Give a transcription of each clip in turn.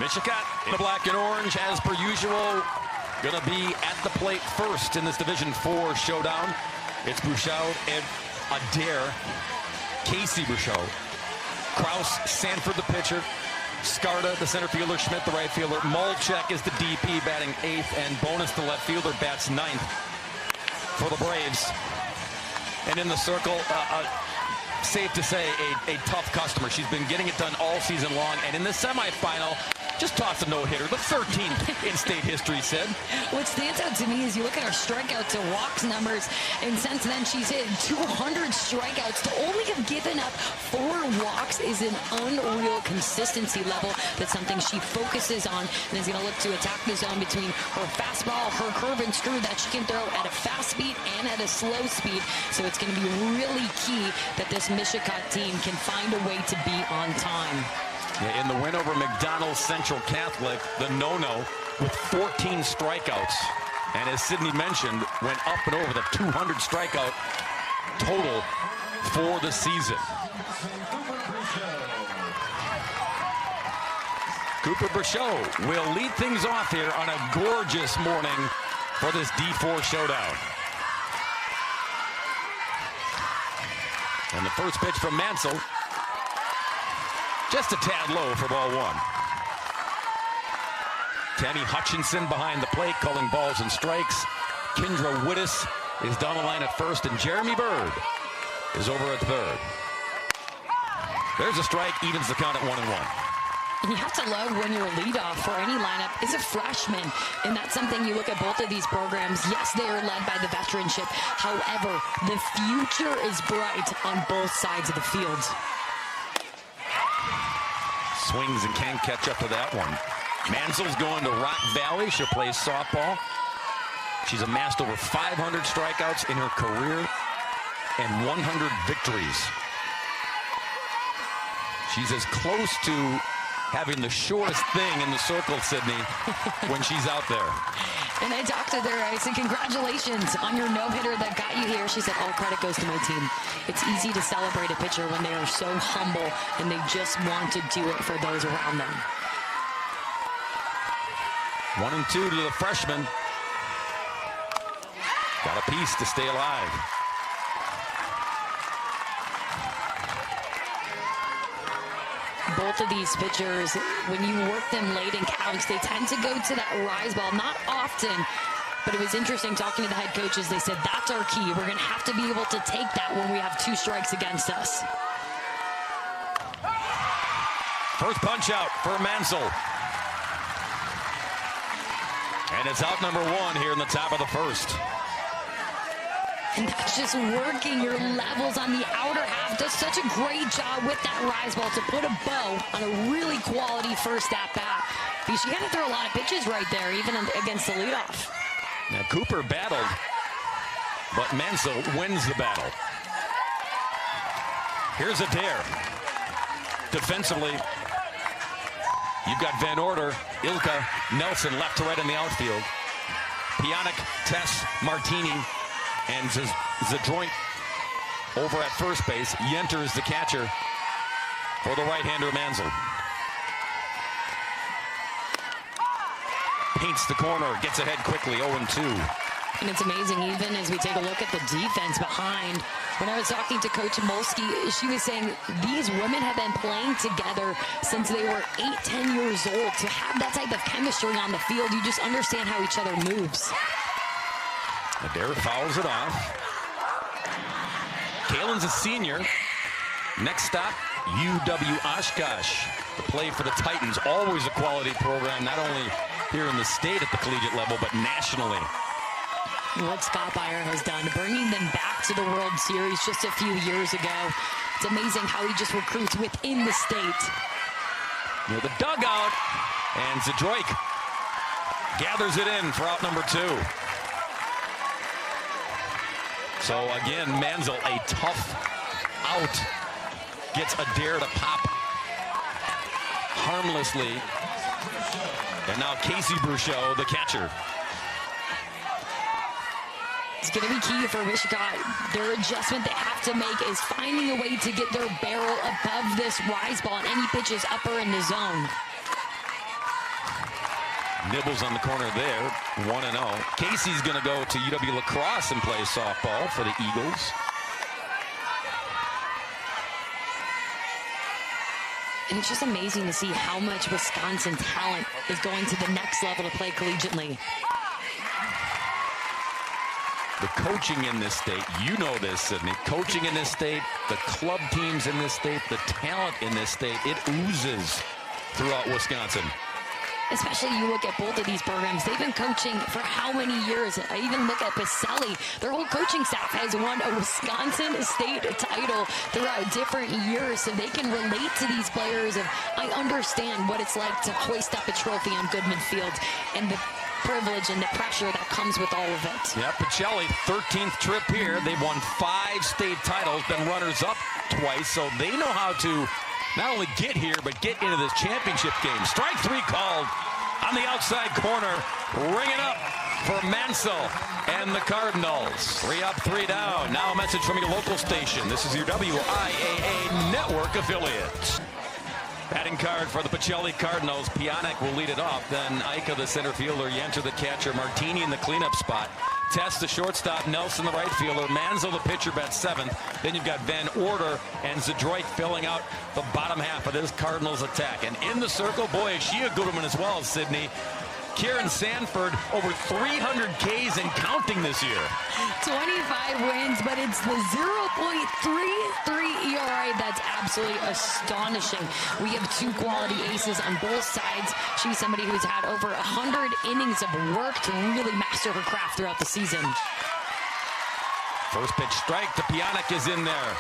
Mishicot in the black and orange, as per usual, going to be at the plate first in this Division 4 showdown. It's Bouchard and Adair, Casey Bouchard, Kraus, Sanford the pitcher, Skarda the center fielder, Schmidt the right fielder, Molchek is the DP batting 8th, and Bonus the left fielder bats 9th for the Braves. And in the circle, safe to say, a tough customer. She's been getting it done all season long, and in the semifinal, just tossed a no-hitter. The 13th in state history, Sid. What stands out to me is you look at her strikeout to walks numbers, and since then she's hit 200 strikeouts. To only have given up 4 walks is an unreal consistency level. That's something she focuses on and is going to look to attack the zone between her fastball, her curve and screw that she can throw at a fast speed and at a slow speed. So it's going to be really key that this Mishicot team can find a way to be on time. In the win over McDonald Central Catholic, the no-no with 14 strikeouts. And as Sydney mentioned, went up and over the 200 strikeout total for the season. Cooper Bouchard will lead things off here on a gorgeous morning for this D4 showdown. And the first pitch from Mansell, just a tad low for ball 1. Tammy Hutchinson behind the plate calling balls and strikes. Kendra Wittes is down the line at first, and Jeremy Bird is over at third. There's a strike, evens the count at 1-1. And you have to love when your leadoff for any lineup is a freshman. And that's something you look at both of these programs. Yes, they are led by the veteranship. However, the future is bright on both sides of the field. Swings and can't catch up to that one. Mansell's going to Rock Valley. She'll play softball. She's amassed over 500 strikeouts in her career and 100 victories. She's as close to having the shortest thing in the circle, Sydney, when she's out there. And I talked to her. I said, congratulations on your no-hitter that got you here. She said, all credit goes to my team. It's easy to celebrate a pitcher when they are so humble and they just want to do it for those around them. 1-2 to the freshman. Got a piece to stay alive. Both of these pitchers, when you work them late in counts, they tend to go to that rise ball. Not often, but it was interesting talking to the head coaches. They said, that's our key. We're going to have to be able to take that when we have 2 strikes against us. First punch out for Mansell. And it's out number 1 here in the top of the first. And that's just working your levels on the outer half. Does such a great job with that rise ball to put a bow on a really quality first at-bat. Because you got to throw a lot of pitches right there, even against the leadoff. Now Cooper battled, but Mansell wins the battle. Here's Adair. Defensively, you've got Van Order, Ilka, Nelson left to right in the outfield. Pionic, Tess, Martini, and Zadroint over at first base. Yenter is the catcher for the right-hander Mansell. Paints the corner, gets ahead quickly, 0-2. And it's amazing, even as we take a look at the defense behind. When I was talking to Coach Molsky, she was saying these women have been playing together since they were 8-10 years old. To have that type of chemistry on the field, you just understand how each other moves. Adair fouls it off. Kalen's a senior. Next stop, UW Oshkosh. The play for the Titans, always a quality program, not only here in the state at the collegiate level, but nationally. What Scott Beyer has done, bringing them back to the World Series just a few years ago. It's amazing how he just recruits within the state. Near the dugout, and Zadroik gathers it in for out number 2. So again, Mansell, a tough out, gets Adair to pop harmlessly. And now Casey Bouchard, the catcher. It's going to be key for Mishicot. Their adjustment they have to make is finding a way to get their barrel above this rise ball, and any pitches upper in the zone. Nibbles on the corner there, 1-0. Casey's going to go to UW La Crosse and play softball for the Eagles. And it's just amazing to see how much Wisconsin talent is going to the next level to play collegiately. The coaching in this state, you know this, Sydney. Coaching in this state, the club teams in this state, the talent in this state, it oozes throughout Wisconsin. Especially you look at both of these programs. They've been coaching for how many years? I even look at Pacelli. Their whole coaching staff has won a Wisconsin state title throughout different years, so they can relate to these players. I understand what it's like to hoist up a trophy on Goodman Field and the privilege and the pressure that comes with all of it. Yeah, Pacelli, 13th trip here. They've won 5 state titles, been runners-up twice, so they know how to not only get here, but get into this championship game. Strike 3 called on the outside corner. Ring it up for Mansell and the Cardinals. 3 up, 3 down. Now a message from your local station. This is your WIAA network affiliate. Batting card for the Pacelli Cardinals. Pionic will lead it off. Then Ika, the center fielder, Yenter, the catcher, Martini in the cleanup spot. Test, the shortstop, Nelson, the right fielder, Manzo, the pitcher, bats 7th. Then you've got Van Order and Zadroik filling out the bottom half of this Cardinals attack. And in the circle, boy, is she a good one as well, Sydney. Kieran Sanford, over 300 Ks and counting this year. 25 wins, but it's the 0.33 ERA that's absolutely astonishing. We have 2 quality aces on both sides. She's somebody who's had over 100 innings of work to really master her craft throughout the season. First pitch strike to Pionic is in there.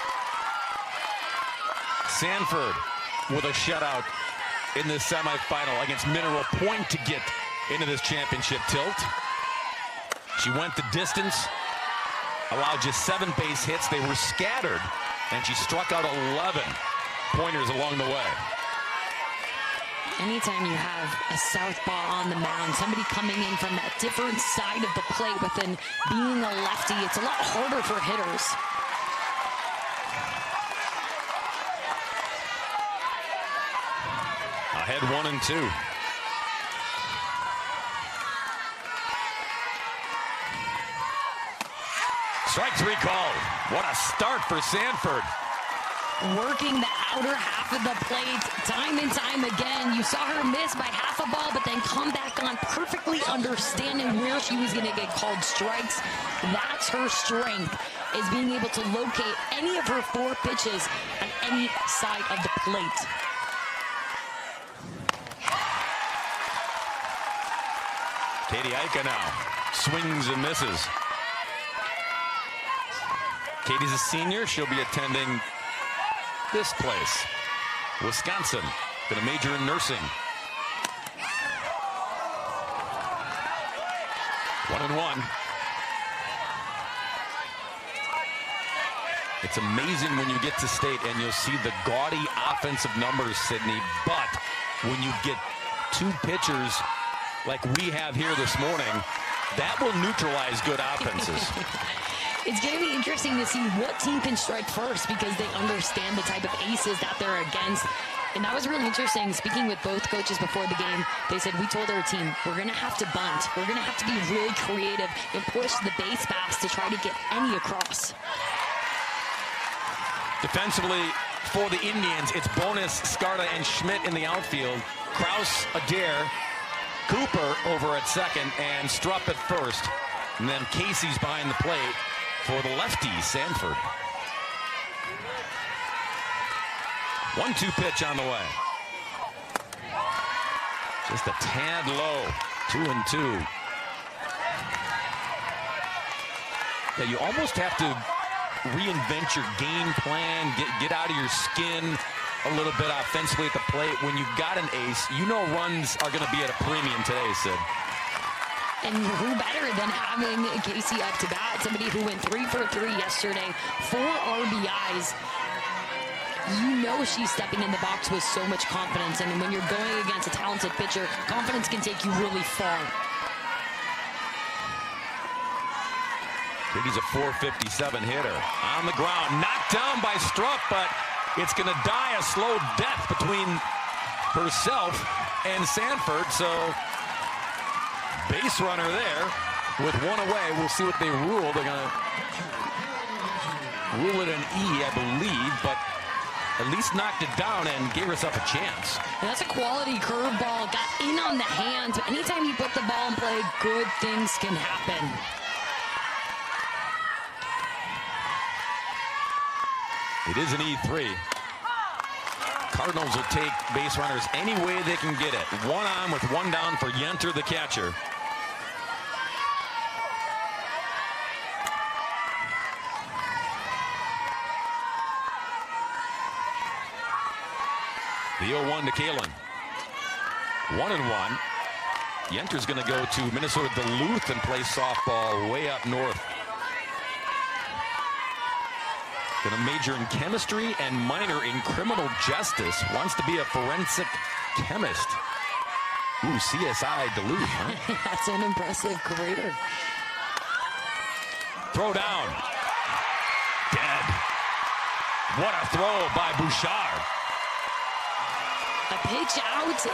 Sanford with a shutout in the semifinal against Mineral Point to get into this championship tilt. She went the distance, allowed just 7 base hits. They were scattered, and she struck out 11 pointers along the way. Anytime you have a southpaw on the mound, somebody coming in from that different side of the plate, but then being a lefty, it's a lot harder for hitters. Ahead 1-2. Strike 3 called. What a start for Sanford. Working the outer half of the plate time and time again. You saw her miss by half a ball, but then come back on, perfectly understanding where she was going to get called strikes. That's her strength, is being able to locate any of her 4 pitches on any side of the plate. Katie Ika now swings and misses. Katie's a senior. She'll be attending this place, Wisconsin. Going to major in nursing. 1-1. It's amazing when you get to state and you'll see the gaudy offensive numbers, Sydney, but when you get 2 pitchers like we have here this morning, that will neutralize good offenses. It's going to be interesting to see what team can strike first, because they understand the type of aces that they're against. And that was really interesting. Speaking with both coaches before the game, they said, we told our team, we're going to have to bunt. We're going to have to be really creative and push the base pass to try to get any across. Defensively for the Indians, it's Bonus, Scarta, and Schmidt in the outfield. Kraus, Adair, Cooper over at second, and Strupp at first. And then Casey's behind the plate for the lefty, Sanford. 1-2 pitch on the way. Just a tad low. 2-2. Yeah, you almost have to reinvent your game plan, get out of your skin a little bit offensively at the plate. When you've got an ace, you know runs are going to be at a premium today, Sid. And who better than having Casey up to bat, somebody who went 3 for 3 yesterday, 4 RBIs. You know she's stepping in the box with so much confidence, and when you're going against a talented pitcher, confidence can take you really far. Katie's a .457 hitter. On the ground, knocked down by Strupp, but it's going to die a slow death between herself and Sanford, so base runner there with one away. We'll see what they rule. They're going to rule it an E, I believe, but at least knocked it down and gave herself a chance. And that's a quality curveball. Got in on the hands. But anytime you put the ball in play, good things can happen. It is an E3. Cardinals will take base runners any way they can get it. One on with one down for Yenter, the catcher. The 0-1 to Kalen. 1-1. Yenter's going to go to Minnesota Duluth and play softball way up north. Going to major in chemistry and minor in criminal justice. Wants to be a forensic chemist. Ooh, CSI Duluth, huh? That's an impressive career. Throw down. Dead. What a throw by Bouchard. A pitch out to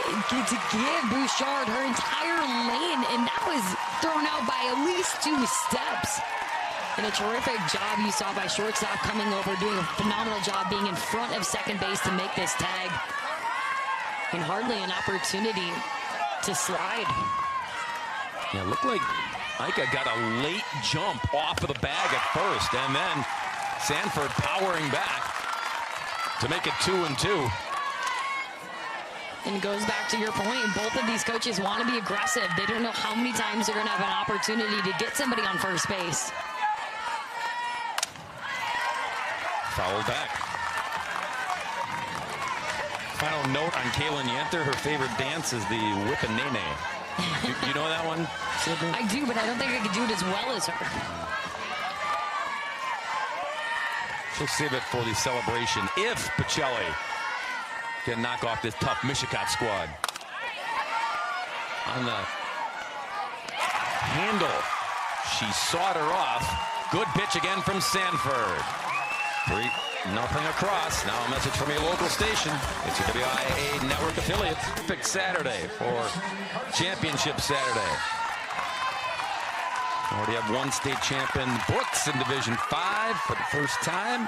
give Bouchard her entire lane, and that was thrown out by at least 2 steps. And a terrific job you saw by shortstop coming over, doing a phenomenal job being in front of second base to make this tag. And hardly an opportunity to slide. Yeah, it looked like Ika got a late jump off of the bag at first, and then Sanford powering back to make it 2-2. And it goes back to your point. Both of these coaches want to be aggressive. They don't know how many times they're going to have an opportunity to get somebody on first base. Fouled back. Final note on Kalen Yenter. Her favorite dance is the whip and nene. You know that one, Sydney? I do, but I don't think I could do it as well as her. She'll save it for the celebration if Pacelli can knock off this tough Mishicot squad. On the handle, she sawed her off. Good pitch again from Sanford. 3-0 across. Now a message from your local station. It's your WIA network affiliate. Perfect Saturday for Championship Saturday. Already have one state champion books in Division 5 for the first time.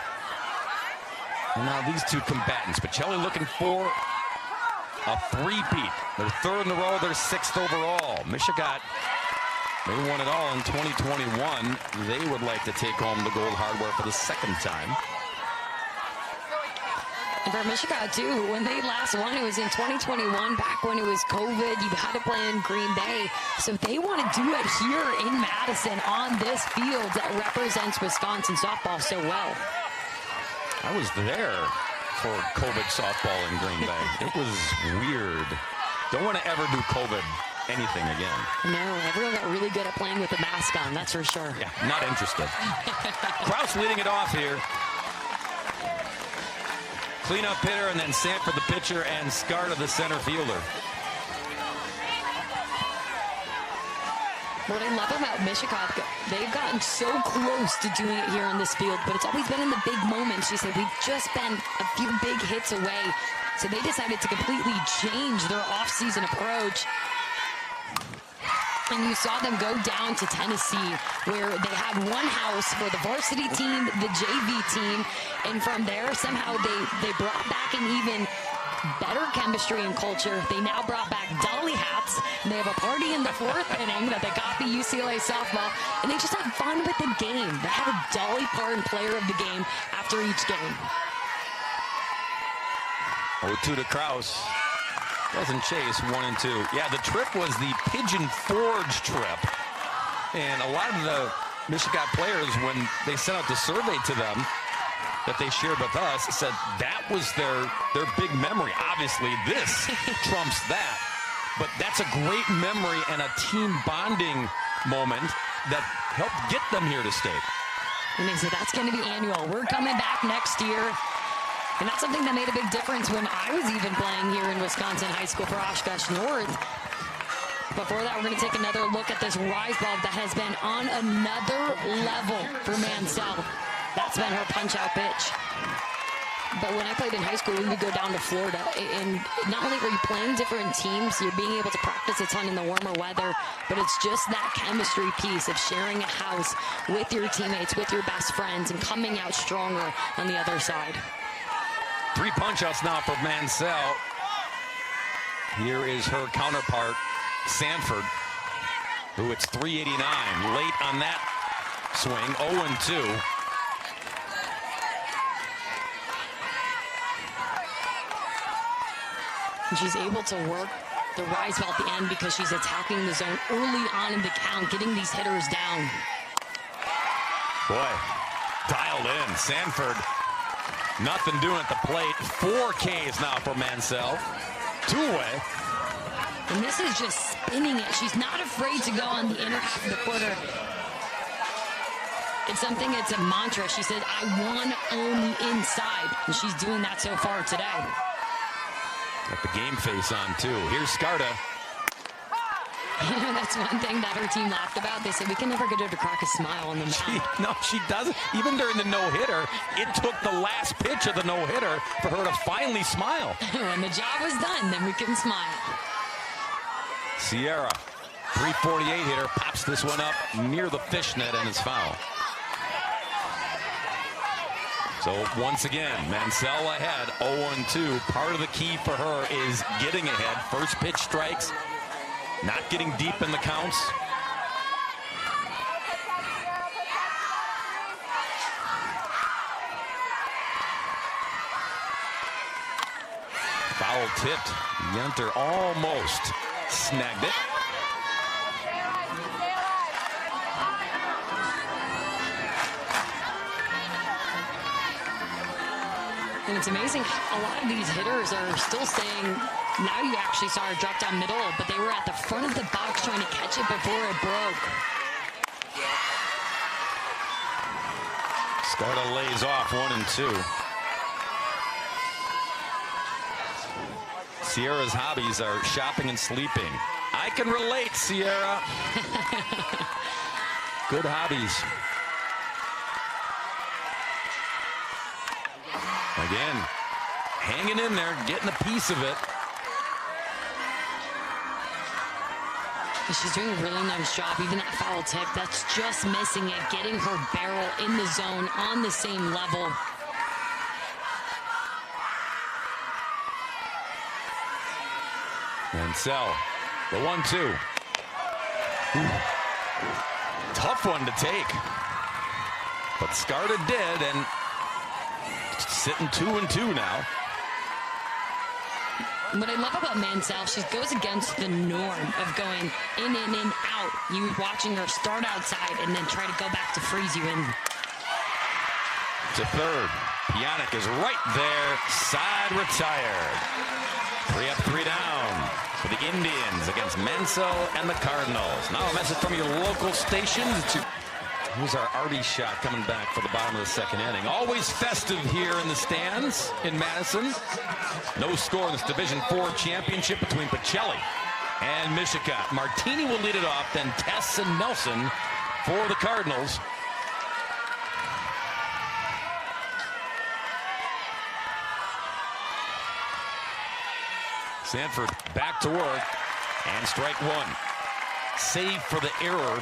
And now these two combatants. Pacelli looking for a three-peat. Their third in a row, their 6th overall. Mishicot, they won it all in 2021. They would like to take home the gold hardware for the 2nd time. And for Mishicot, too, when they last won, it was in 2021, back when it was COVID. You had to play in Green Bay. So they want to do it here in Madison on this field that represents Wisconsin softball so well. I was there for COVID softball in Green Bay. It was weird. Don't want to ever do COVID anything again. No, everyone got really good at playing with a mask on, that's for sure. Yeah, not interested. Kraus leading it off here. Cleanup hitter, and then Sanford the pitcher, and Scarta the center fielder. What I love about Mishicot, they've gotten so close to doing it here on this field, but it's always been in the big moments. She said, we've just been a few big hits away. So they decided to completely change their off-season approach. And you saw them go down to Tennessee, where they had one house for the varsity team, the JV team, and from there, somehow they brought back an even better chemistry and culture. They now brought back dolly hats, and they have a party in the 4th inning that they copy UCLA softball, and they just have fun with the game. They have a dolly part and player of the game after each game. 0-2 to Kraus. Doesn't chase, 1-2. Yeah, the trip was the Pigeon Forge trip. And a lot of the Mishicot players, when they sent out the survey to them that they shared with us, said that was their big memory. Obviously, this trumps that. But that's a great memory and a team bonding moment that helped get them here to state. And they said that's going to be annual. We're coming back next year. And that's something that made a big difference when I was even playing here in Wisconsin High School for Oshkosh North. Before that, we're going to take another look at this rise ball that has been on another level for Mansell. That's been her punch-out pitch. But when I played in high school, we would go down to Florida, and not only were you playing different teams, you're being able to practice a ton in the warmer weather, but it's just that chemistry piece of sharing a house with your teammates, with your best friends, and coming out stronger on the other side. 3 punch-outs now for Mansell. Here is her counterpart, Sanford, who it's 389. Late on that swing, 0-2. And she's able to work the rise ball at the end because she's attacking the zone early on in the count, getting these hitters down. Boy, dialed in. Sanford, nothing doing at the plate. 4 Ks now for Mansell. 2-away. And this is just spinning it. She's not afraid to go on the inner half of the quarter. It's a mantra. She said, I want to own the inside. And she's doing that so far today. Got the game face on, too. Here's Skarda. You know, that's one thing that her team laughed about. They said, we can never get her to crack a smile on the mound. No, she doesn't. Even during the no-hitter, it took the last pitch of the no-hitter for her to finally smile. When the job was done, then we can smile. Sierra, 348 hitter, pops this one up near the fishnet and is foul. So once again, Mansell ahead, 0-2. Part of the key for her is getting ahead. First pitch strikes, not getting deep in the counts. Foul tipped. Yunter almost snagged it. And it's amazing, a lot of these hitters are still saying, now you actually saw her drop down middle, but they were at the front of the box trying to catch it before it broke. Skarda lays off 1-2. Sierra's hobbies are shopping and sleeping. I can relate, Sierra. Good hobbies. Again, hanging in there, getting a piece of it. She's doing a really nice job. Even that foul tip, that's just missing it, getting her barrel in the zone on the same level. Mansell, the 1-2. Tough one to take. But Skarda did, and sitting 2-2 now. What I love about Mansell, she goes against the norm of going in and out. You watching her start outside and then try to go back to freeze you in. To third. Pjanic is right there. Side retired. 3 up, 3 down for the Indians against Mansell and the Cardinals. Now a message from your local stations. Here's our Artie shot coming back for the bottom of the second inning. Always festive here in the stands in Madison. No score in this Division IV championship between Pacelli and Mishicot. Martini will lead it off, then Tess and Nelson for the Cardinals. Sanford back to work, and strike one. Save for the error,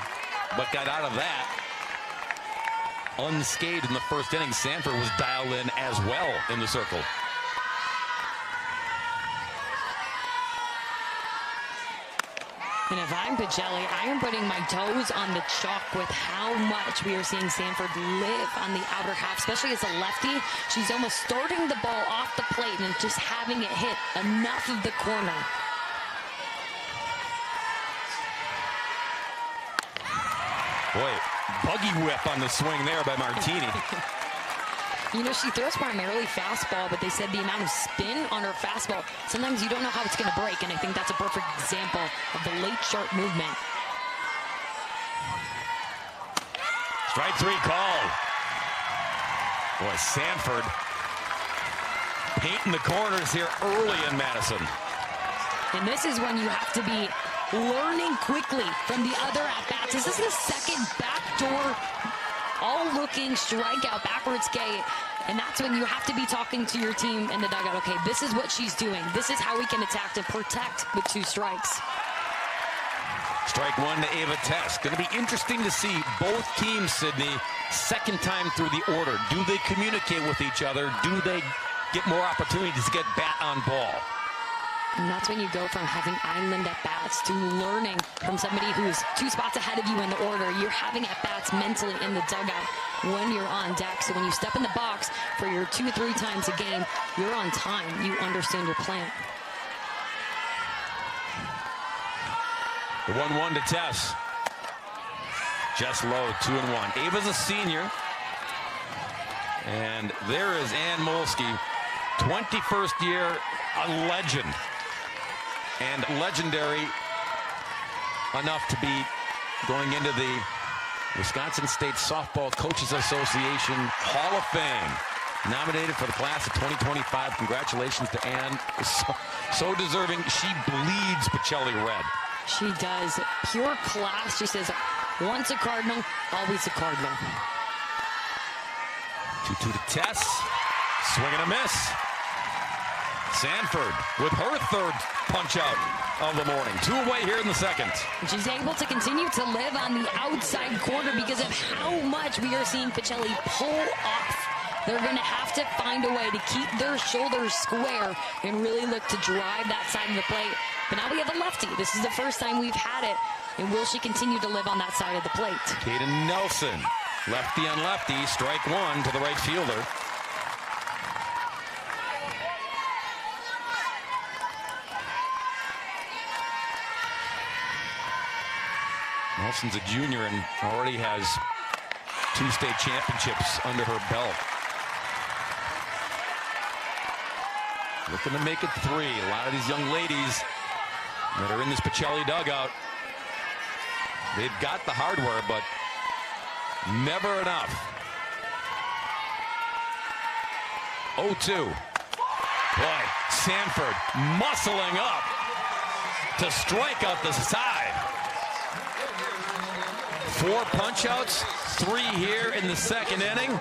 but got out of that unscathed in the first inning. Sanford was dialed in as well in the circle. And if I'm Pacelli, I am putting my toes on the chalk with how much we are seeing Sanford live on the outer half, especially as a lefty. She's almost starting the ball off the plate and just having it hit enough of the corner. Boy, buggy whip on the swing there by Martini. You know, she throws primarily fastball, but they said the amount of spin on her fastball, sometimes you don't know how it's going to break, and I think that's a perfect example of the late sharp movement. Strike 3 called. Boy, Sanford painting the corners here early in Madison. And this is when you have to be learning quickly from the other at-bats. This is the second backdoor all-looking strikeout backwards K And that's when you have to be talking to your team in the dugout. Okay, this is what she's doing. This is how we can attack to protect with 2 strikes. Strike one to Ava Tess. Going to be interesting to see both teams, Sydney, second time through the order. Do they communicate with each other? Do they get more opportunities to get bat on ball? And that's when you go from having island at-bats to learning from somebody who's 2 spots ahead of you in the order. You're having at-bats mentally in the dugout when you're on deck. So when you step in the box for your 2-3 times a game, you're on time. You understand your plan. The 1-1 to Tess. Just low, 2-1. Ava's a senior. And there is Ann Molsky, 21st year, a legend. And legendary enough to be going into the Wisconsin State Softball Coaches Association Hall of Fame. Nominated for the class of 2025. Congratulations to Ann. So deserving. She bleeds Pacelli red. She does. Pure class. She says, once a Cardinal, always a Cardinal. 2-2 to Tess. Swing and a miss. Sanford with her 3rd punch out of the morning. 2 away here in the second. She's able to continue to live on the outside corner because of how much we are seeing Pacelli pull off. They're going to have to find a way to keep their shoulders square and really look to drive that side of the plate. But now we have a lefty. This is the first time we've had it. And will she continue to live on that side of the plate? Kaden Nelson, lefty on lefty, strike one to the right fielder. Nelson's a junior and already has 2 state championships under her belt. Looking to make it 3. A lot of these young ladies that are in this Pacelli dugout, they've got the hardware, but never enough. 0-2. Boy, Sanford muscling up to strike out the side. 4 punch-outs, 3 here in the second inning.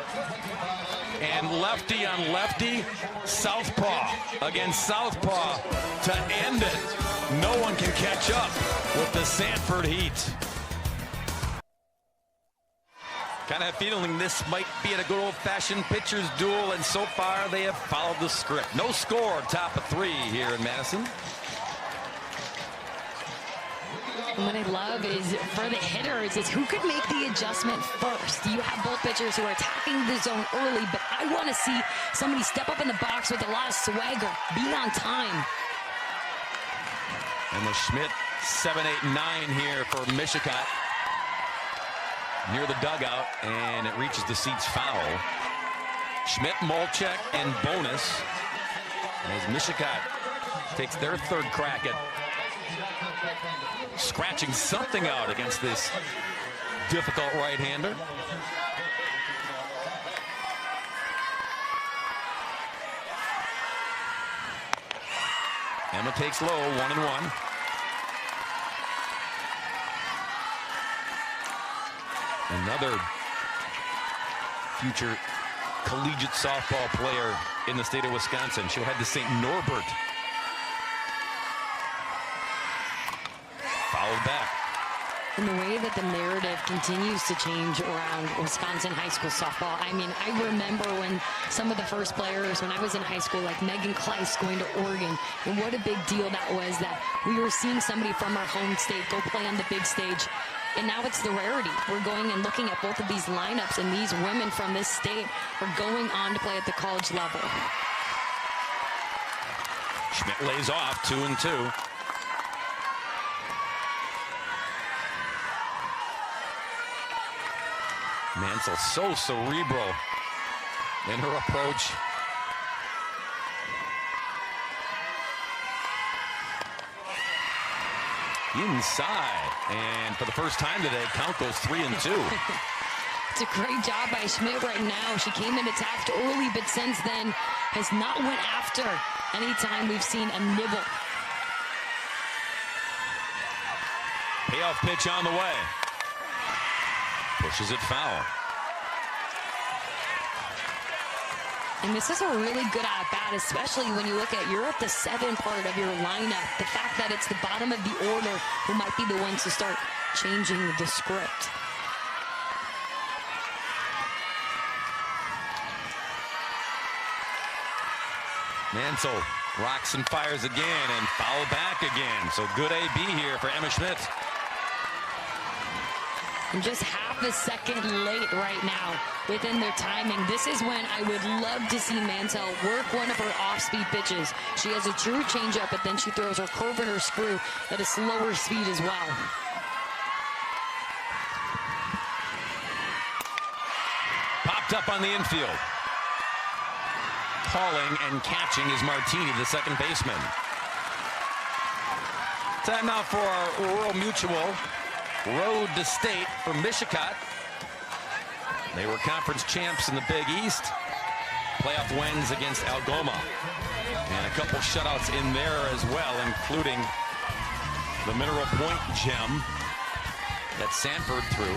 And lefty on lefty, southpaw against southpaw to end it. No one can catch up with the Sanford Heat. Kind of have a feeling this might be in a good old-fashioned pitcher's duel, and so far they have followed the script. No score, top of 3 here in Madison. And what I love is for the hitters is who could make the adjustment first. You have both pitchers who are attacking the zone early, but I want to see somebody step up in the box with a lot of swagger, be on time. Emma Schmidt, 7, 8, 9 here for Mishicot. Near the dugout, and it reaches the seats foul. Schmidt, Molchek, and bonus as Mishicot takes their 3rd crack at scratching something out against this difficult right-hander. Emma takes low, 1-1. Another future collegiate softball player in the state of Wisconsin. She'll head to St. Norbert. Fouled back. And the way that the narrative continues to change around Wisconsin high school softball. I mean, I remember when some of the first players, when I was in high school, like Megan Kleiss going to Oregon, and what a big deal that was that we were seeing somebody from our home state go play on the big stage. And now it's the rarity. We're going and looking at both of these lineups, and these women from this state are going on to play at the college level. Schmidt lays off, 2-2. Mansell so cerebral in her approach. Inside, and for the first time today, count goes 3-2. It's a great job by Schmidt right now. She came in attacked early, but since then has not went after anytime we've seen a nibble. Payoff pitch on the way. Pushes it foul. And this is a really good at-bat, especially when you look at you're at the 7 part of your lineup. The fact that it's the bottom of the order who might be the ones to start changing the script. Mansell rocks and fires again and foul back again. So good AB here for Emma Schmidt. And just half a second late right now within their timing. This is when I would love to see Mansell work one of her off-speed pitches. She has a true changeup, but then she throws her curve and her screw at a slower speed as well. Popped up on the infield. Calling and catching is Martini, the second baseman. Time now for our Rural Mutual Road to State for Mishicot. They were conference champs in the Big East. Playoff wins against Algoma. And a couple shutouts in there as well, including the Mineral Point gem that Sanford threw.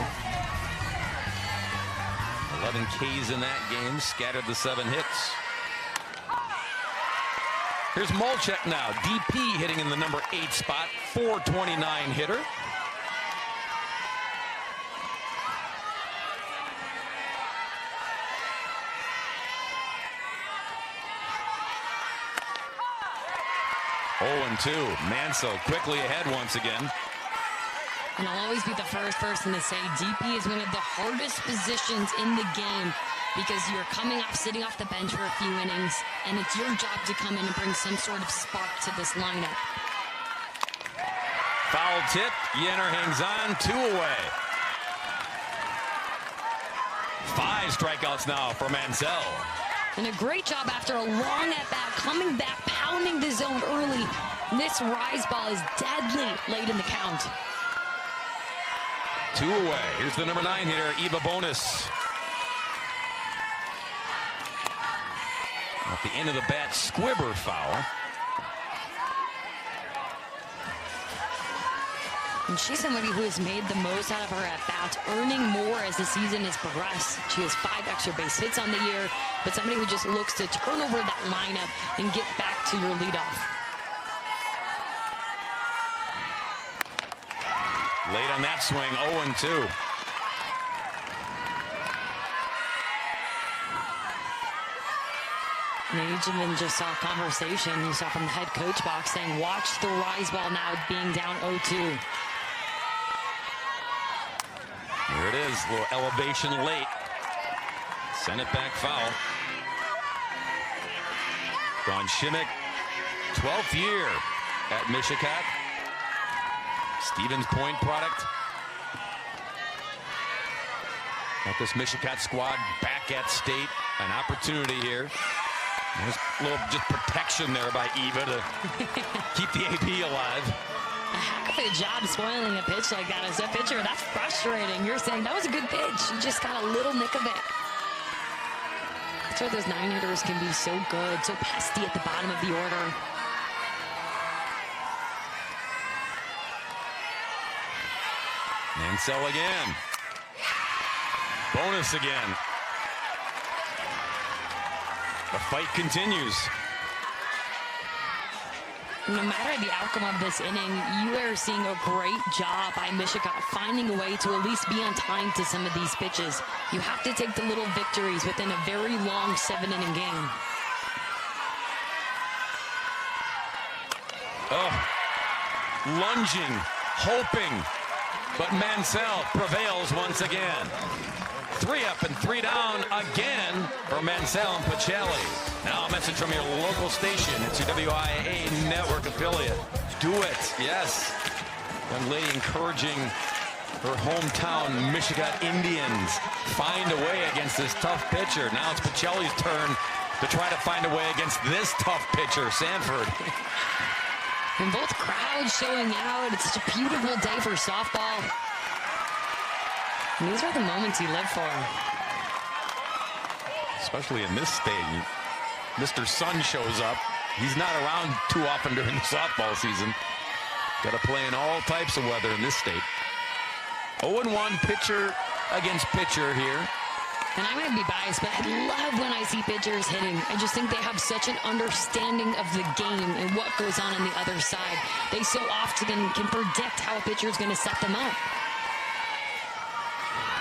11 Ks in that game, scattered the 7 hits. Here's Molchek now. DP hitting in the number 8 spot, 429 hitter. Oh, and 2. Mansell quickly ahead once again. And I'll always be the first person to say DP is one of the hardest positions in the game, because you're coming off, sitting off the bench for a few innings, and it's your job to come in and bring some sort of spark to this lineup. Foul tip. Yenner hangs on. 2 away. 5 strikeouts now for Mansell. And a great job after a long at-bat, coming back, pounding the zone early. This rise ball is deadly late in the count. 2 away. Here's the number 9 hitter, Eva Bonus. At the end of the bat, Squibber foul. And she's somebody who has made the most out of her at-bats, earning more as the season has progressed. She has 5 extra base hits on the year, but somebody who just looks to turn over that lineup and get back to your leadoff. Late on that swing, 0-2. And even just saw a conversation you saw from the head coach box saying, watch the rise ball now being down 0-2. Here it is, a little elevation late. Send it back foul. Don Shimmick, 12th year at Mishicot. Stevens Point product. Got this Mishicot squad back at state. An opportunity here. There's a little just protection there by Eva to keep the AP alive. A heck of a job spoiling a pitch like that as a pitcher. That's frustrating. You're saying that was a good pitch. You just got a little nick of it. That's why those 9 hitters can be so good, so pesky at the bottom of the order. Mansell again. Bonus again. The fight continues. No matter the outcome of this inning, you are seeing a great job by Mishicot finding a way to at least be on time to some of these pitches. You have to take the little victories within a very long 7-inning game. Oh, lunging, hoping, but Mansell prevails once again. 3 up and 3 down again for Mansell and Pacelli. Now a message from your local station. It's your WIA network affiliate. Do it, yes. Young lady encouraging her hometown Mishicot Indians find a way against this tough pitcher. Now it's Pacelli's turn to try to find a way against this tough pitcher, Sanford. And both crowds showing out. It's such a beautiful day for softball. And these are the moments you live for. Especially in this state. Mr. Sun shows up. He's not around too often during the softball season. Got to play in all types of weather in this state. 0-1 pitcher against pitcher here. And I might be biased, but I love when I see pitchers hitting. I just think they have such an understanding of the game and what goes on the other side. They so often can predict how a pitcher is going to set them up.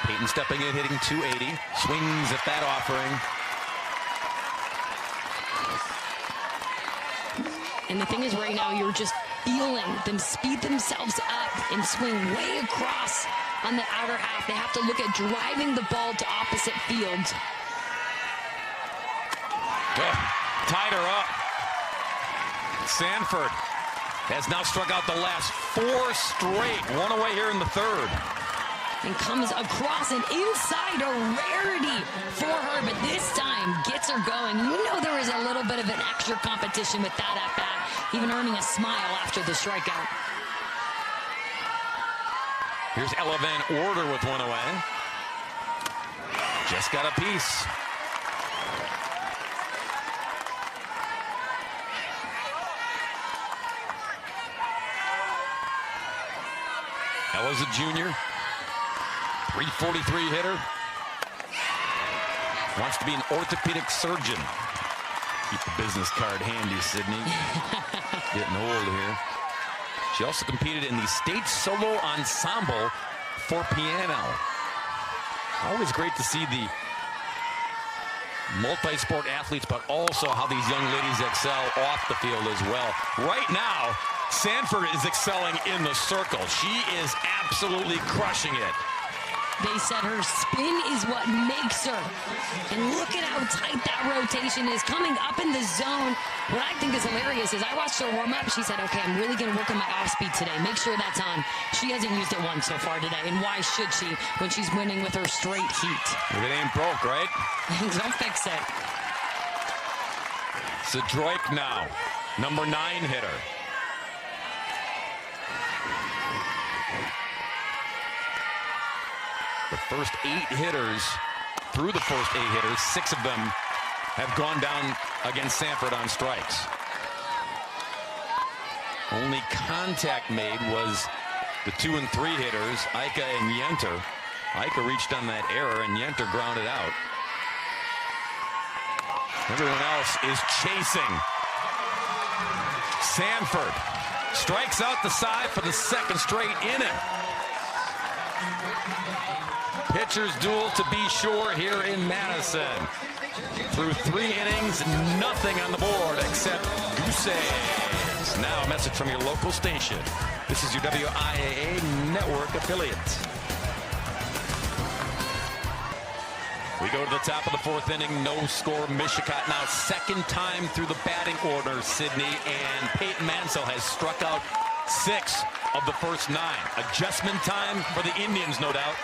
Peyton stepping in, hitting .280. Swings at that offering. And the thing is, right now, you're just feeling them speed themselves up and swing way across on the outer half. They have to look at driving the ball to opposite fields. Tied her up. Sanford has now struck out the last 4 straight. One away here in the third. And comes across and inside, a rarity for her, but this time gets her going. You know there is a little bit of an extra competition with that at bat, even earning a smile after the strikeout. Here's Ella Van Order with one away. Just got a piece. Ella's a junior. 343 hitter. Wants to be an orthopedic surgeon. Keep the business card handy, Sydney. Getting old here. She also competed in the State Solo Ensemble for piano. Always great to see the multi-sport athletes, but also how these young ladies excel off the field as well. Right now, Sanford is excelling in the circle. She is absolutely crushing it. They said her spin is what makes her. And look at how tight that rotation is coming up in the zone. What I think is hilarious is I watched her warm up. She said, okay, I'm really going to work on my off speed today. Make sure that's on. She hasn't used it once so far today. And why should she when she's winning with her straight heat? If it ain't broke, right? Don't fix it. Sedroik now, number 9 hitter. The first 8 hitters, through the first 8 hitters, 6 of them have gone down against Sanford on strikes. Only contact made was the 2 and 3 hitters, Ika and Yenter. Ika reached on that error and Yenter grounded out. Everyone else is chasing. Sanford strikes out the side for the 2nd straight inning. Pitchers duel to be sure here in Madison. Through 3 innings, nothing on the board except goose eggs. Now a message from your local station. This is your WIAA network affiliate. We go to the top of the 4th inning, no score. Mishicot now 2nd time through the batting order, Sydney, and Peyton Mansell has struck out 6 of the first 9. Adjustment time for the Indians, no doubt.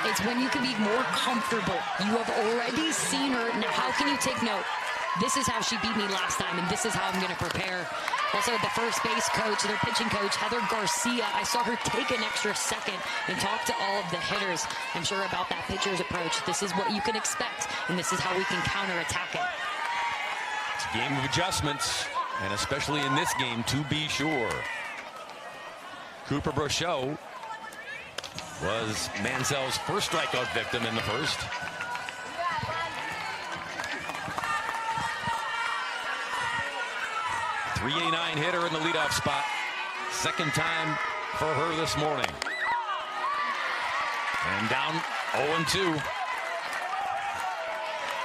It's when you can be more comfortable. You have already seen her. Now, how can you take note? This is how she beat me last time, and this is how I'm going to prepare. Also, the first base coach, their pitching coach, Heather Garcia, I saw her take an extra second and talk to all of the hitters, I'm sure, about that pitcher's approach. This is what you can expect, and this is how we can counterattack it. It's a game of adjustments, and especially in this game, to be sure. Cooper Brochot was Mansell's first strikeout victim in the first. .389 hitter in the leadoff spot. 2nd time for her this morning. And down 0-2.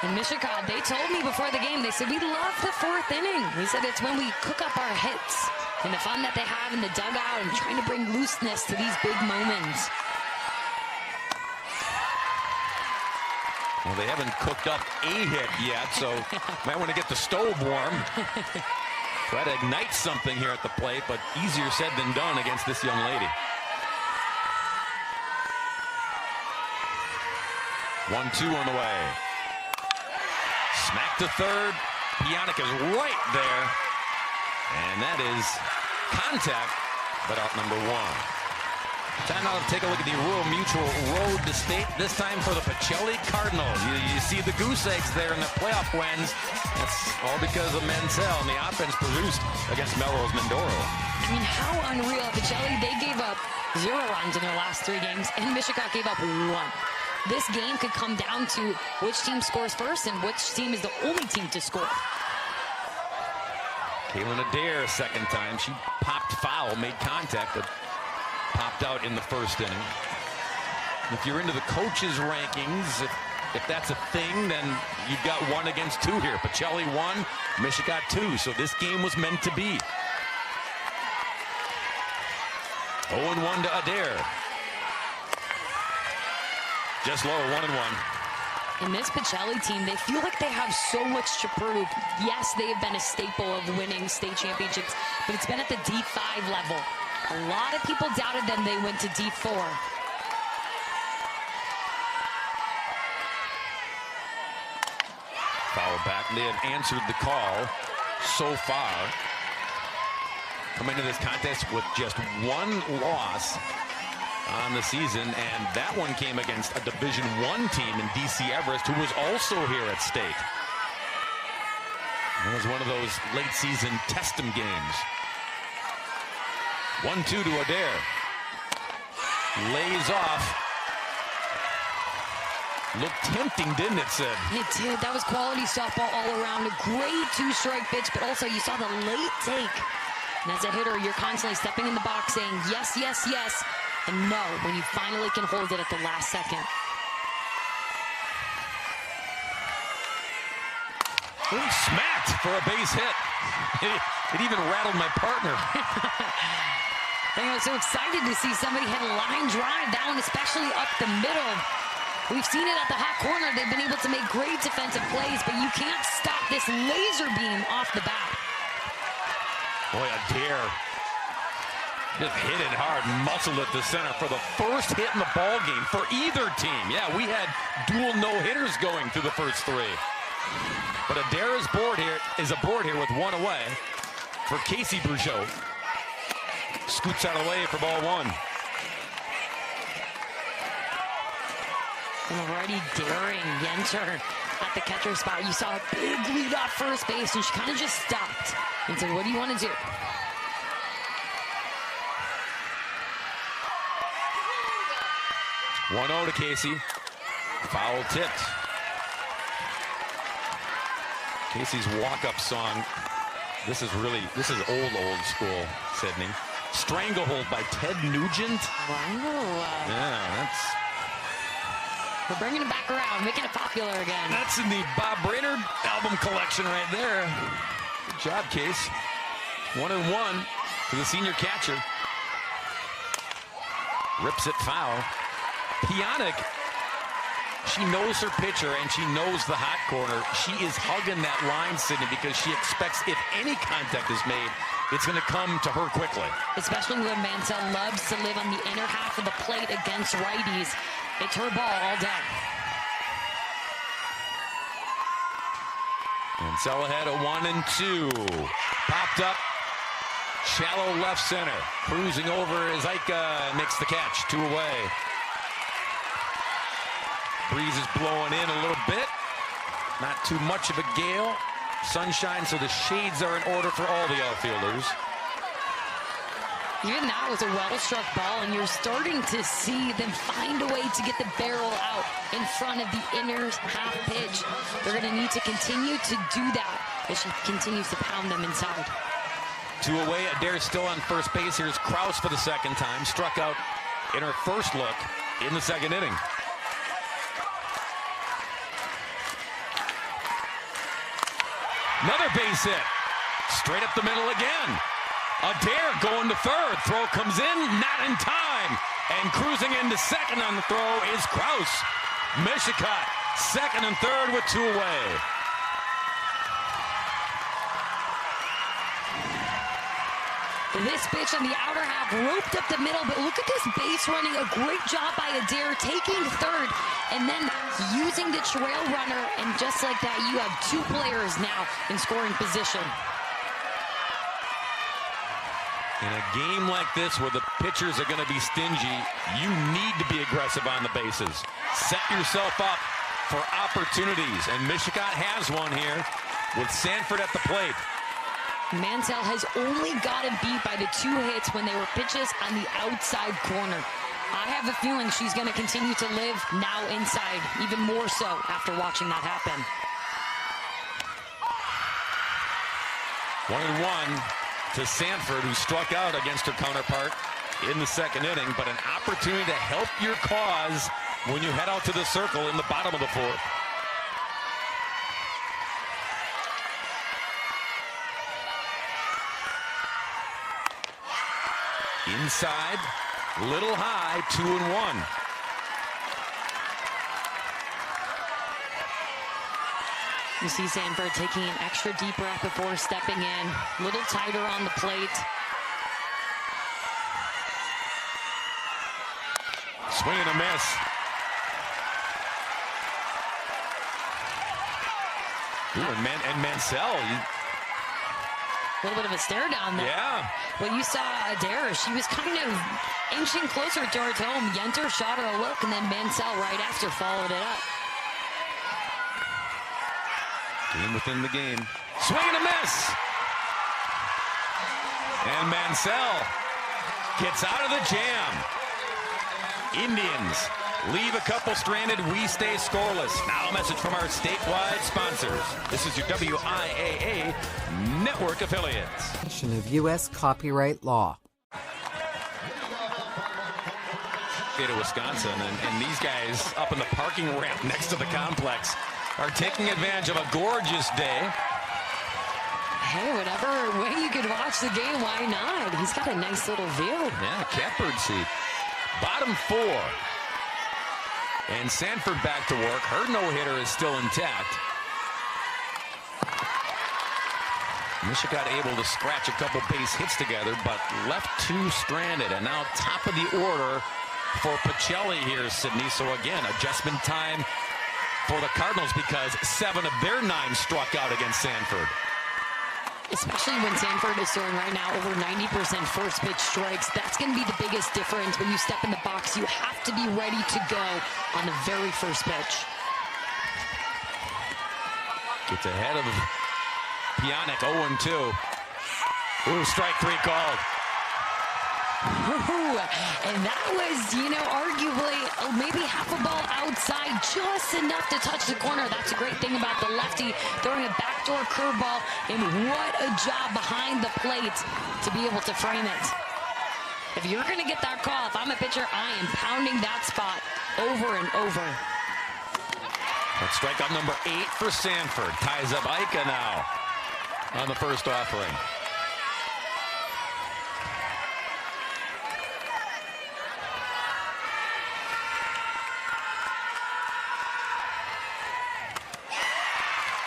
And Mishicot, they told me before the game, they said, we love the 4th inning. He said it's when we cook up our hits and the fun that they have in the dugout and trying to bring looseness to these big moments. Well, they haven't cooked up a hit yet, so might want to get the stove warm. Try to ignite something here at the plate, but easier said than done against this young lady. 1-2 on the way. Smack to third. Pionic is right there. And that is contact, but out number 1. Time now to take a look at the Rural Mutual Road to State, this time for the Pacelli Cardinals. You see the goose eggs there in the playoff wins. That's all because of Mansell and the offense produced against Melrose Mindoro. I mean, how unreal. Pacelli, they gave up 0 runs in their last 3 games, and Mishicot gave up 1. this game could come down to which team scores first and which team is the only team to score. Kaylin Adair, second time. She popped foul, made contact, but popped out in the first inning. If you're into the coaches' rankings, if that's a thing, then you've got 1 against 2 here. Pacelli 1, Mishicot 2. So this game was meant to be. 0-1 to Adair. Just low, 1-1. In this Pacelli team, they feel like they have so much to prove. Yes, they have been a staple of winning state championships, but it's been at the D5 level. A lot of people doubted them. They went to D4. Foul back. They have answered the call so far. Come into this contest with just 1 loss on the season, and that one came against a Division I team in DC Everest, who was also here at state. It was one of those late season test 'em games. 1-2 to Adair. Lays off. Looked tempting, didn't it, Sid? It did. That was quality softball all around. A great 2-strike pitch, but also you saw the late take. And as a hitter, you're constantly stepping in the box saying yes, yes, yes, and no when you finally can hold it at the last second. Ooh, smacked for a base hit. It even rattled my partner. I was so excited to see somebody hit a line drive. That one especially up the middle. We've seen it at the hot corner. They've been able to make great defensive plays, but you can't stop this laser beam off the bat. Boy, Adair just hit it hard, muscled it to center for the first hit in the ball game for either team. Yeah, we had dual no-hitters going through the first 3. But Adair is aboard here with 1 away for Casey Bruchot. Scoots out of the way for ball 1. And already daring Yenter at the catcher spot. You saw a big lead off first base, and she kind of just stopped and said, what do you want to do? (1-0) to Casey. Foul tipped. Casey's walk-up song. This is old school, Sydney. Stranglehold by Ted Nugent. Wow. Yeah, We're bringing it back around, making it popular again. That's in the Bob Brainerd album collection right there. Good job, Case. 1-1 to the senior catcher. Rips it foul. Pionic, she knows her pitcher and she knows the hot corner. She is hugging that line, Sydney, because she expects if any contact is made, it's going to come to her quickly. Especially when Mansell loves to live on the inner half of the plate against righties. It's her ball all day. Mansell ahead at 1-2. Popped up. Shallow left center. Cruising over is Ika, makes the catch. 2 away. Breeze is blowing in a little bit. Not too much of a gale. Sunshine, so the shades are in order for all the outfielders. Even that was a well-struck ball, and you're starting to see them find a way to get the barrel out in front of the inner half pitch. They're going to need to continue to do that as she continues to pound them inside. 2 away. Adair still on first base. Here's Kraus for the second time. Struck out in her first look in the second inning. Another base hit. Straight up the middle again. Adair going to third. Throw comes in, not in time. And cruising into second on the throw is Kraus. Mishicot, second and third with 2 away. This pitch on the outer half roped up the middle, but look at this base running. A great job by Adair taking third and then using the trail runner. And just like that, you have 2 players now in scoring position. In a game like this where the pitchers are going to be stingy, you need to be aggressive on the bases. Set yourself up for opportunities, and Mishicot has one here with Sanford at the plate. Mansell has only gotten beat by the 2 hits when they were pitches on the outside corner. I have a feeling she's going to continue to live now inside, even more so after watching that happen. 1-1 to Sanford, who struck out against her counterpart in the second inning, but an opportunity to help your cause when you head out to the circle in the bottom of the fourth. Inside, little high, 2-1. You see Sanford taking an extra deep breath before stepping in. A little tighter on the plate. Swing and a miss. Ooh, and Mansell. A little bit of a stare down there. Yeah. Well, you saw Adair. She was kind of inching closer towards home. Yenter shot her a look, and then Mansell right after followed it up. Game within the game. Swing and a miss. And Mansell gets out of the jam. Indians leave a couple stranded. We stay scoreless. Now a message from our statewide sponsors. This is your WIAA network affiliates. Of U.S. copyright law. State of Wisconsin, and these guys up in the parking ramp next to the complex are taking advantage of a gorgeous day. Hey, whatever way you could watch the game, why not? He's got a nice little view. Yeah, catbird seat. Bottom four. And Sanford back to work. Her no-hitter is still intact. Mishicot able to scratch a couple base hits together, but left two stranded. And now top of the order for Pacelli here, Sydney. So again, adjustment time for the Cardinals because 7 of their 9 struck out against Sanford. Especially when Sanford is throwing right now over 90% first pitch strikes. That's going to be the biggest difference when you step in the box. You have to be ready to go on the very first pitch. Gets ahead of Pionic, 0-2. Ooh, strike 3 called. Ooh, and that was, arguably maybe half a ball outside, just enough to touch the corner. That's a great thing about the lefty, throwing a backdoor curveball, and what a job behind the plate to be able to frame it. If you're going to get that call, if I'm a pitcher, I am pounding that spot over and over. That's strikeout number 8 for Sanford. Ties up Ika now on the first offering.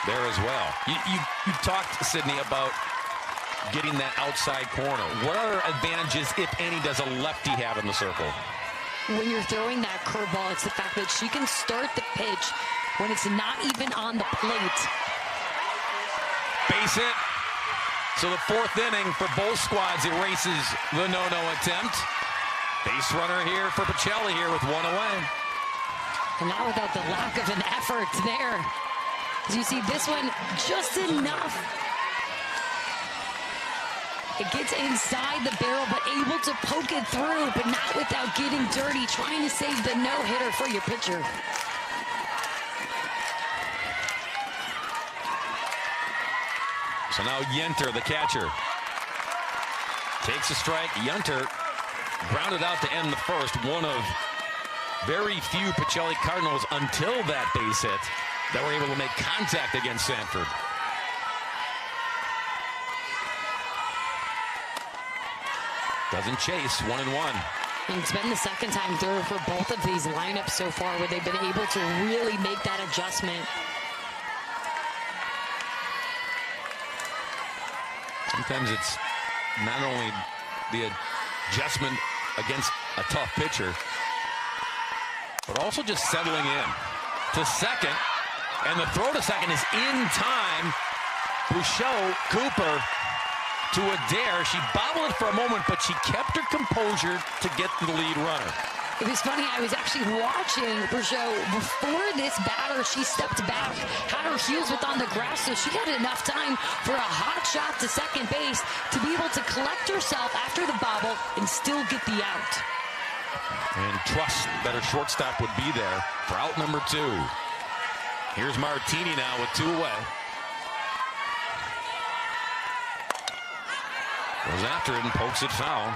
There as well. You talked, Sydney, about getting that outside corner. What other advantages, if any, does a lefty have in the circle? When you're throwing that curveball, it's the fact that she can start the pitch when it's not even on the plate. Base hit. So the 4th inning for both squads erases the no-no attempt. Base runner here for Pacelli here with 1 away. And not without the lack of an effort there. As you see this one, just enough. It gets inside the barrel, but able to poke it through, but not without getting dirty, trying to save the no-hitter for your pitcher. So now Yenter, the catcher, takes a strike. Yenter grounded out to end the first. One of very few Pacelli Cardinals until that base hit that were able to make contact against Sanford. Doesn't chase, 1-1. And it's been the second time through for both of these lineups so far where they've been able to really make that adjustment. Sometimes it's not only the adjustment against a tough pitcher, but also just settling in to second. And the throw to second is in time. Bouchot, Cooper to Adair. She bobbled it for a moment, but she kept her composure to get the lead runner. It was funny, I was actually watching Bouchot before this batter. She stepped back, had her heels on the grass, so she had enough time for a hot shot to second base to be able to collect herself after the bobble and still get the out. and trust that her shortstop would be there for out number 2. Here's Martini now with 2 away. Goes after it and pokes it foul.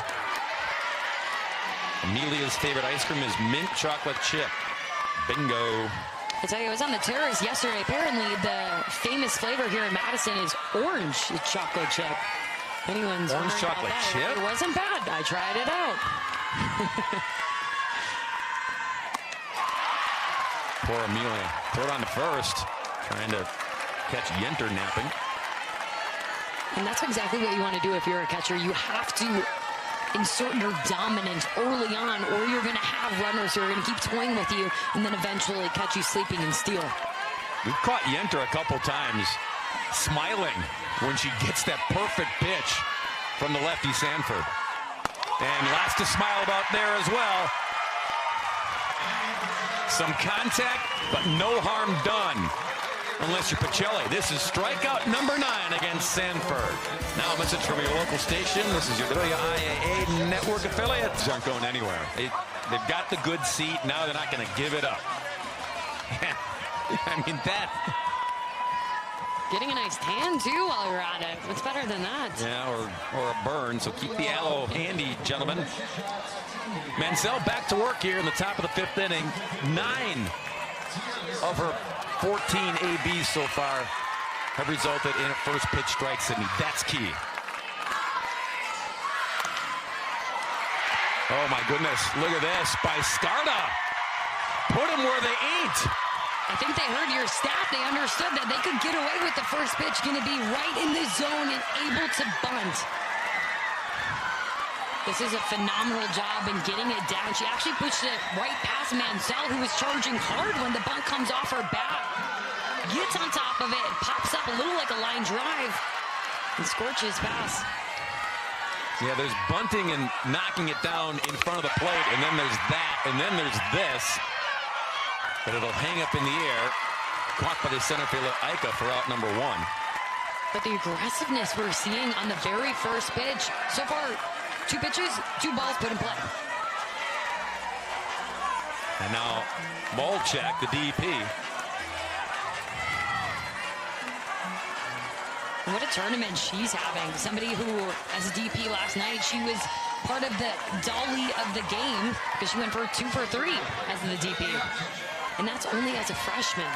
Amelia's favorite ice cream is mint chocolate chip. Bingo. I tell you, I was on the terrace yesterday. Apparently, the famous flavor here in Madison is orange chocolate chip. Anyone's orange chocolate chip? It wasn't bad. I tried it out. Poor Amelia. Throw it on the first. Trying to catch Yenter napping. And that's exactly what you want to do if you're a catcher. You have to insert your dominance early on, or you're going to have runners who are going to keep toying with you and then eventually catch you sleeping and steal. We've caught Yenter a couple times smiling when she gets that perfect pitch from the lefty Sanford. And lots to smile about there as well. Some contact, but no harm done. Unless you're Pacelli. This is strikeout number 9 against Sanford. Now a message from your local station. This is your WIAA network affiliates. Aren't going anywhere. They've got the good seat. Now they're not going to give it up. I mean, that. Getting a nice tan, too, while you're at it. What's better than that? Yeah, or a burn. So keep the aloe handy, gentlemen. Mansell back to work here in the top of the 5th inning. 9 of her 14 ABs so far have resulted in a first pitch strike, Sydney. That's key. Oh, my goodness. Look at this by Scarda. Put them where they ain't. I think they heard your staff. They understood that they could get away with the first pitch. Going to be right in the zone and able to bunt. This is a phenomenal job in getting it down. She actually pushed it right past Mansell, who was charging hard when the bunt comes off her bat. Gets on top of it, pops up a little like a line drive, and scorches past. Yeah, there's bunting and knocking it down in front of the plate, and then there's that, and then there's this. But it'll hang up in the air, caught by the center fielder Ika for out number 1. But the aggressiveness we're seeing on the very first pitch, so far, 2 pitches, 2 balls put in play. And now Molchak, the DP. What a tournament she's having. Somebody who, as a DP last night, she was part of the dolly of the game because she went for 2 for 3 as the DP. And that's only as a freshman.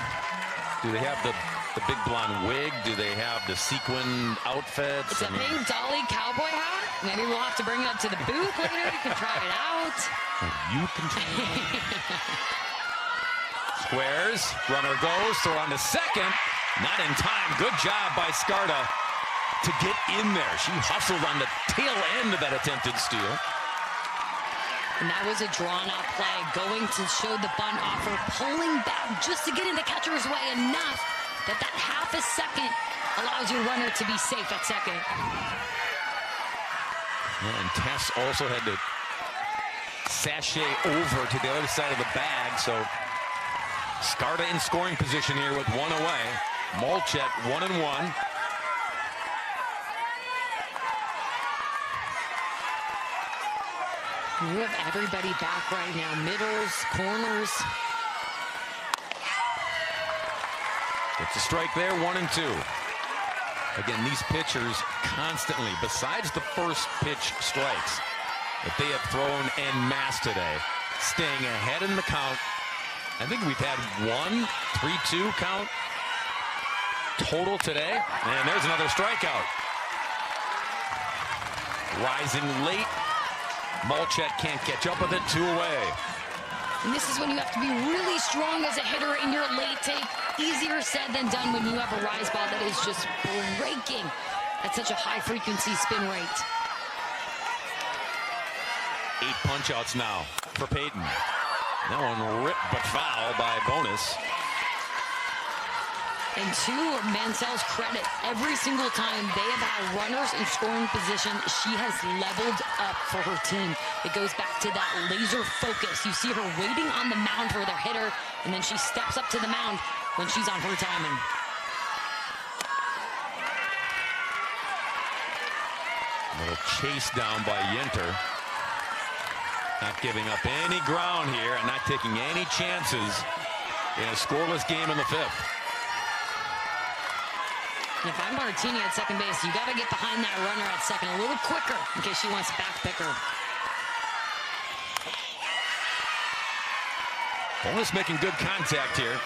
Do they have the big blonde wig? Do they have the sequin outfits? It's a pink dolly cowboy hat. Maybe we'll have to bring it up to the booth later. You can try it out. You can try it out. Squares. Runner goes. Throw on to second. Not in time. Good job by Scarda to get in there. She hustled on the tail end of that attempted steal. And that was a drawn-out play, going to show the bunt offer, pulling back just to get in the catcher's way enough that half a second allows your runner to be safe at second. Yeah, and Tess also had to sashay over to the other side of the bag, so Scarda in scoring position here with 1 away. Molchak 1-1. You have everybody back right now. Middles, corners. It's a strike there, 1-2. Again, these pitchers constantly, besides the first pitch strikes that they have thrown en masse today, staying ahead in the count. I think we've had 1 3-2 count total today. And there's another strikeout. Rising late. Molchak can't catch up with it. 2 away. And this is when you have to be really strong as a hitter in your late take. Easier said than done when you have a rise ball that is just breaking at such a high frequency spin rate. 8 punch-outs now for Peyton. That one ripped but foul by Bonus. And to Mansell's credit, every single time they have had runners in scoring position, she has leveled up for her team. It goes back to that laser focus. You see her waiting on the mound for their hitter, and then she steps up to the mound when she's on her timing. A little chase down by Yenter. Not giving up any ground here and not taking any chances in a scoreless game in the 5th. If I'm Martini at second base, you got to get behind that runner at second a little quicker in case she wants to backpick her. Bonus making good contact here.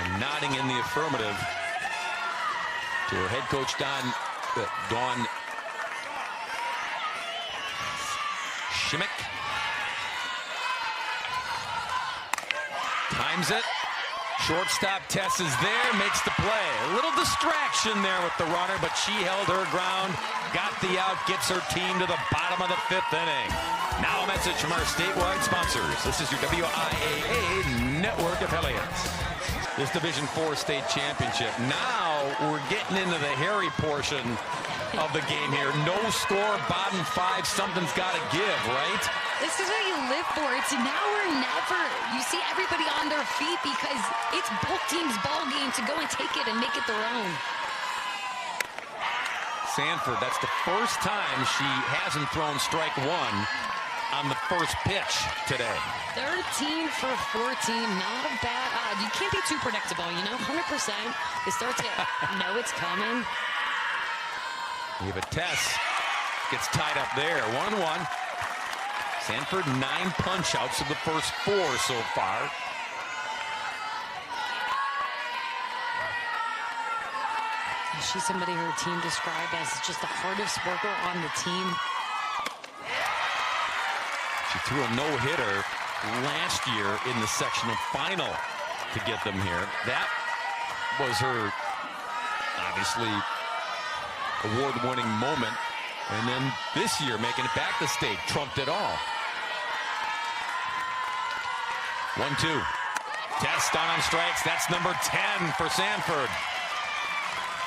And nodding in the affirmative to her head coach, Dawn Shimmick. Times it. Shortstop Tess is there, makes the play. A little distraction there with the runner, but she held her ground, got the out, gets her team to the bottom of the 5th inning. Now a message from our statewide sponsors. This is your WIAA network affiliates. This Division IV state championship. Now we're getting into the hairy portion of the game here. No score, bottom 5, something's got to give, right? This is what you live for. It's now or never. You see everybody on their feet because it's both teams' ball game to go and take it and make it their own. Sanford, that's the first time she hasn't thrown strike 1 on the first pitch today. 13 for 14, not a bad odd. You can't be too predictable, you know, 100%. They start to know it's coming. Eva Tess gets tied up there, 1-1. Sanford 9 punch-outs of the first 4 so far. She's somebody her team described as just the hardest worker on the team. She threw a no-hitter last year in the sectional final to get them here. That was her, obviously, award-winning moment. And then this year, making it back to state, trumped it all. 1-2. Tess down on strikes. That's number 10 for Sanford.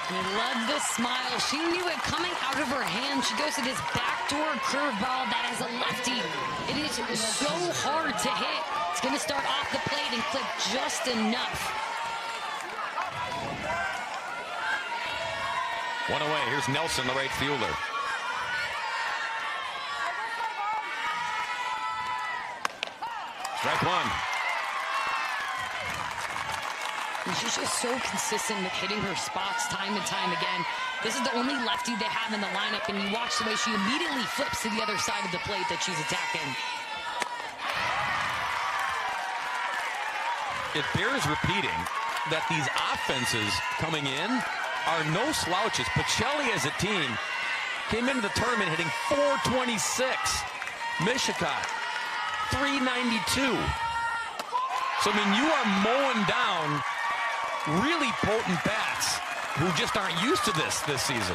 I love the smile. She knew it coming out of her hand. She goes to this backdoor curveball that has a lefty. It is so hard to hit. It's going to start off the plate and clip just enough. One away. Here's Nelson, the right fielder. Strike 1. And she's just so consistent with hitting her spots time and time again. This is the only lefty they have in the lineup, and you watch the way she immediately flips to the other side of the plate that she's attacking. It bears repeating that these offenses coming in are no slouches. Pacelli as a team came into the tournament hitting .426. Mishicot, .392. So, I mean, you are mowing down really potent bats who just aren't used to this season.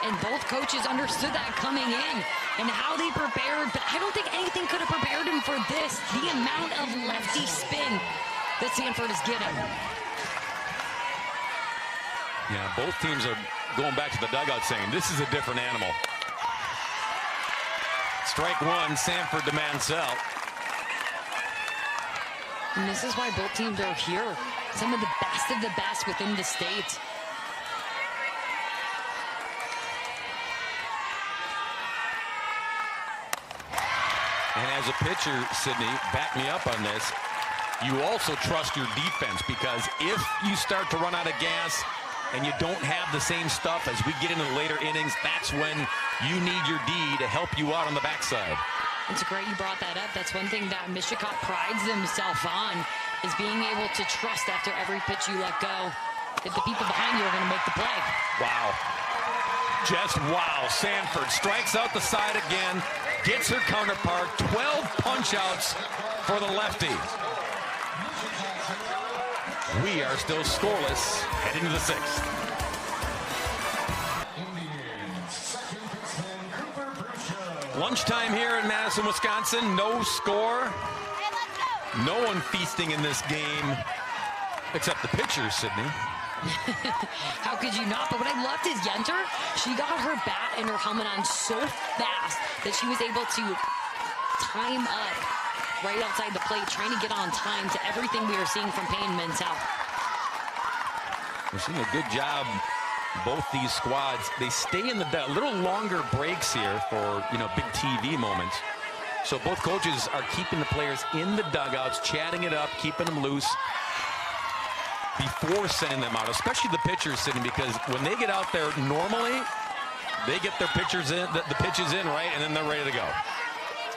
And both coaches understood that coming in and how they prepared, but I don't think anything could have prepared him for this. The amount of lefty spin that Sanford is getting. Yeah, both teams are going back to the dugout saying this is a different animal. Strike 1, Sanford to Mansell. And this is why both teams are here. Some of the best within the state. And as a pitcher, Sydney, back me up on this, you also trust your defense, because if you start to run out of gas and you don't have the same stuff as we get into the later innings, that's when you need your D to help you out on the backside. It's great you brought that up. That's one thing that Mishicot prides themselves on, is being able to trust after every pitch you let go that the people behind you are going to make the play. Wow. Just wow. Sanford strikes out the side again, gets her counterpart. 12 punch-outs for the lefty. We are still scoreless heading to the 6th. Lunchtime here in Madison, Wisconsin. No score. No one feasting in this game except the pitchers, Sydney. How could you not? But what I loved is Yenter. She got her bat and her helmet on so fast that she was able to time up right outside the plate, trying to get on time to everything we are seeing from Payne Mentel. We're seeing a good job both these squads, they stay in the little longer breaks here for, big TV moments. So both coaches are keeping the players in the dugouts, chatting it up, keeping them loose before sending them out, especially the pitchers sitting, because when they get out there normally, they get their pitchers in, the pitches in, right, and then they're ready to go.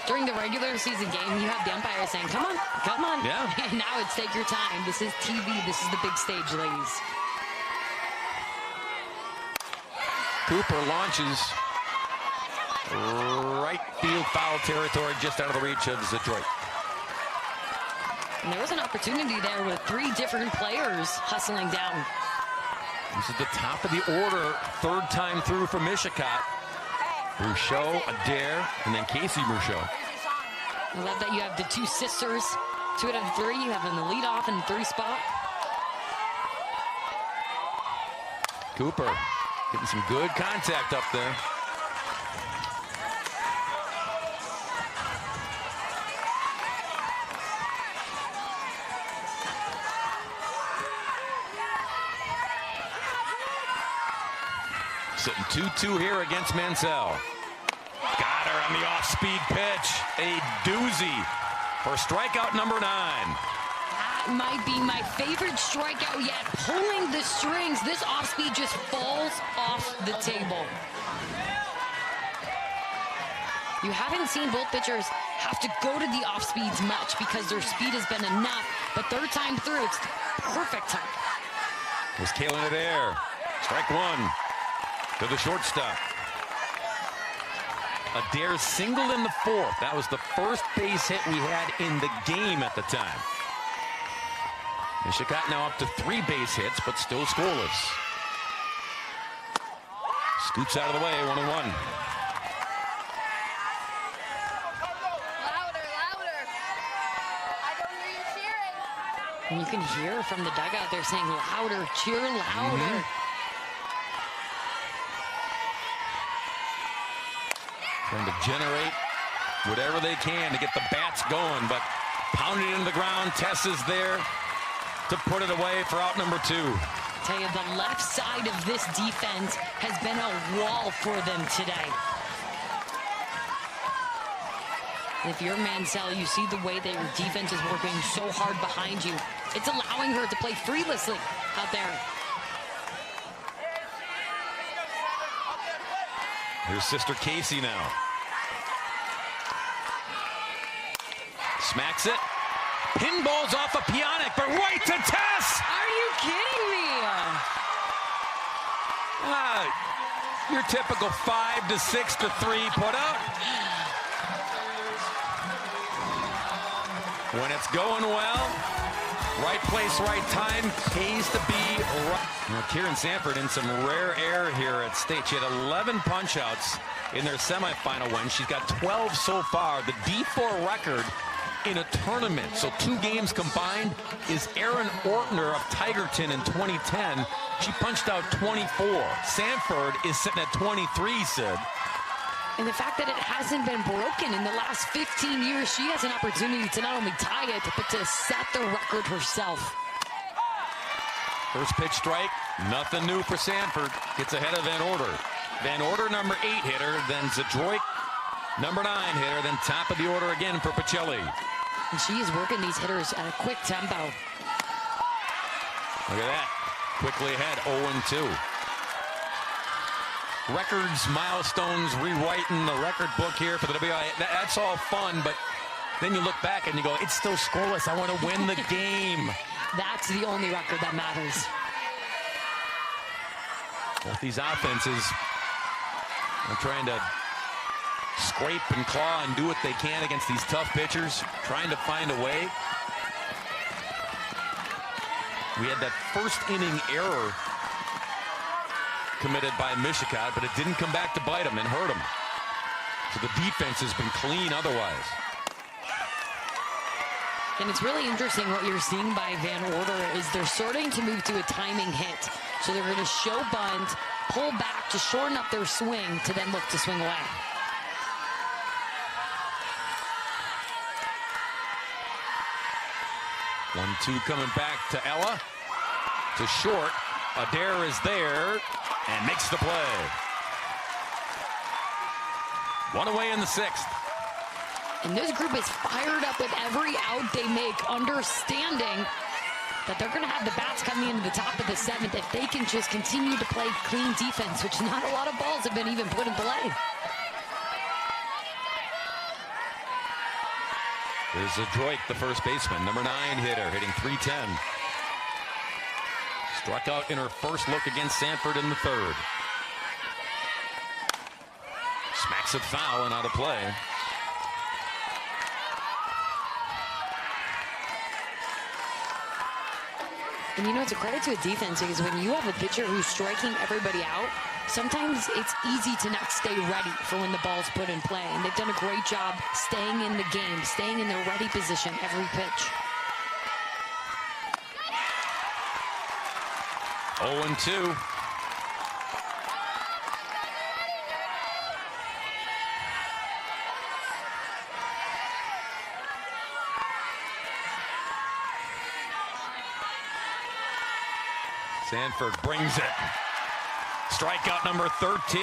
During the regular season game, you have the umpire saying, come on, come on. Yeah. And now it's take your time. This is TV. This is the big stage, ladies. Cooper launches right field foul territory, just out of the reach of Detroit. And there was an opportunity there with 3 different players hustling down. This is the top of the order, third time through for Mishicot. Bouchot, Adair, and then Casey Bouchot. I love that you have the 2 sisters, 2 out of 3. You have in the leadoff and 3 spot. Cooper getting some good contact up there. Sitting 2-2 here against Mansell. Got her on the off-speed pitch. A doozy for strikeout number 9. That might be my favorite strikeout yet. Pulling the strings. This off-speed just falls off the table. You haven't seen both pitchers have to go to the off-speeds much because their speed has been enough. But third time through, it's perfect time. Was Kalen Adair. Strike 1. To the shortstop. Adair singled in the 4th. That was the first base hit we had in the game at the time. Mishicot now up to 3 base hits, but still scoreless. Scoops out of the way, 1-1. Louder, louder. I don't hear you cheering. And you can hear from the dugout they're saying louder, cheer louder. Trying to generate whatever they can to get the bats going, but pounding into the ground. Tess is there to put it away for out number 2. Tell you, the left side of this defense has been a wall for them today. And if you're Mansell, you see the way that your defense is working so hard behind you. It's allowing her to play freelessly out there. Here's sister Casey now. Smacks it. Pinballs off of Piontek, but right to Tess! Are you kidding me? Your typical 5 to 6 to 3 put out. When it's going well, right place, right time, pays to be right. Kieran Sanford in some rare air here at state. She had 11 punch-outs in their semifinal win. She's got 12 so far. The D4 record in a tournament, so 2 games combined, is Erin Ortner of Tigerton in 2010. She punched out 24. Sanford is sitting at 23, Sid. And the fact that it hasn't been broken in the last 15 years, she has an opportunity to not only tie it, but to set the record herself. First pitch strike, nothing new for Sanford. Gets ahead of Van Order. Van Order, number 8 hitter, then Zadroik, number 9 hitter, then top of the order again for Pacelli. And she is working these hitters at a quick tempo. Look at that. Quickly ahead, 0-2. Records, milestones, rewriting the record book here for the WI. That's all fun, but then you look back and you go, it's still scoreless. I want to win the game. That's the only record that matters. Both these offenses are trying to scrape and claw and do what they can against these tough pitchers, trying to find a way. We had that first inning error committed by Mishicot, but it didn't come back to bite them and hurt them. So the defense has been clean otherwise. And it's really interesting what you're seeing by Van Order is they're starting to move to a timing hit. So they're going to show bunt, pull back to shorten up their swing to then look to swing away. One, two coming back to Ella. To short. Adair is there and makes the play. One away in the 6th. And this group is fired up with every out they make, understanding that they're going to have the bats coming into the top of the 7th if they can just continue to play clean defense, which not a lot of balls have been even put in play. There's Adroit, the first baseman, number 9 hitter, hitting .310. Struck out in her first look against Sanford in the 3rd. Smacks it foul and out of play. And you know, it's a credit to a defense, because when you have a pitcher who's striking everybody out, sometimes it's easy to not stay ready for when the ball's put in play. And they've done a great job staying in the game, staying in their ready position every pitch. 0-2. Sanford brings it. Strikeout number 13.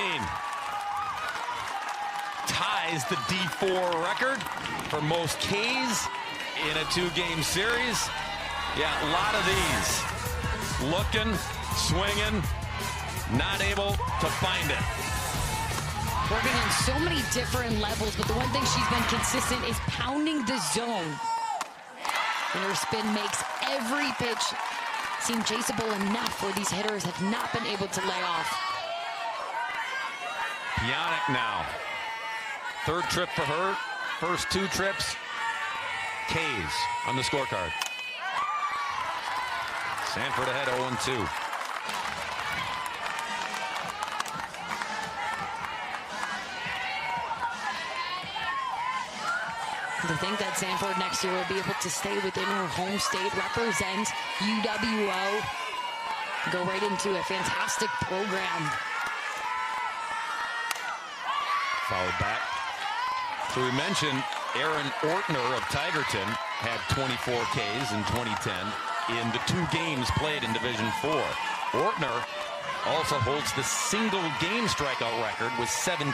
Ties the D4 record for most Ks in a 2-game series. Yeah, a lot of these. Looking, swinging, not able to find it. Working on so many different levels, but the one thing she's been consistent is pounding the zone. And her spin makes every pitch seem chaseable enough where these hitters have not been able to lay off. Piontek now. 3rd trip for her. First 2 trips, Ks on the scorecard. Sanford ahead 0-2. To think that Sanford next year will be able to stay within her home state, represent UWO, go right into a fantastic program. Fouled back. So we mentioned Aaron Ortner of Tigerton had 24 Ks in 2010 in the 2 games played in Division 4. Ortner also holds the single game strikeout record with 17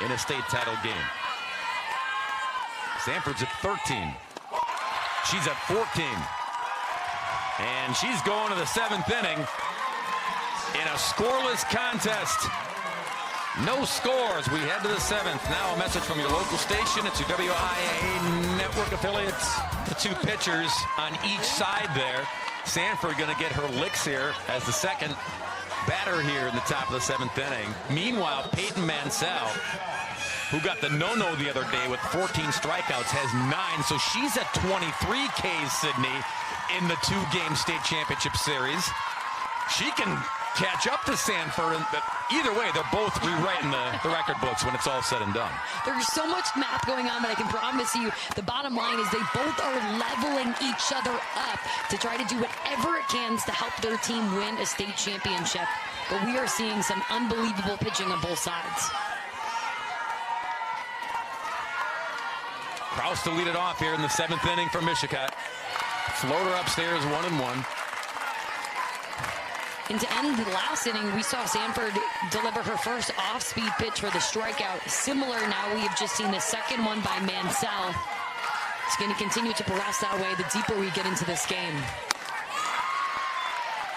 in a state title game. Sanford's at 13. She's at 14. And she's going to the 7th inning in a scoreless contest. No scores. We head to the 7th. Now a message from your local station. It's your WIA network affiliates. The 2 pitchers on each side there. Sanford going to get her licks here as the second batter here in the top of the 7th inning. Meanwhile, Peyton Mansell, who got the no-no the other day with 14 strikeouts, has 9. So she's at 23 Ks, Sydney, in the 2-game state championship series. She can catch up to Sanford. Either way, they're both rewriting the record books when it's all said and done. There's so much math going on, but I can promise you the bottom line is they both are leveling each other up to try to do whatever it can to help their team win a state championship. But we are seeing some unbelievable pitching on both sides. Kraus to lead it off here in the 7th inning for Mishicot. Floater upstairs, 1-1. And to end the last inning, we saw Sanford deliver her first off-speed pitch for the strikeout. Similar now, we have just seen the second one by Mansell. It's going to continue to progress that way the deeper we get into this game.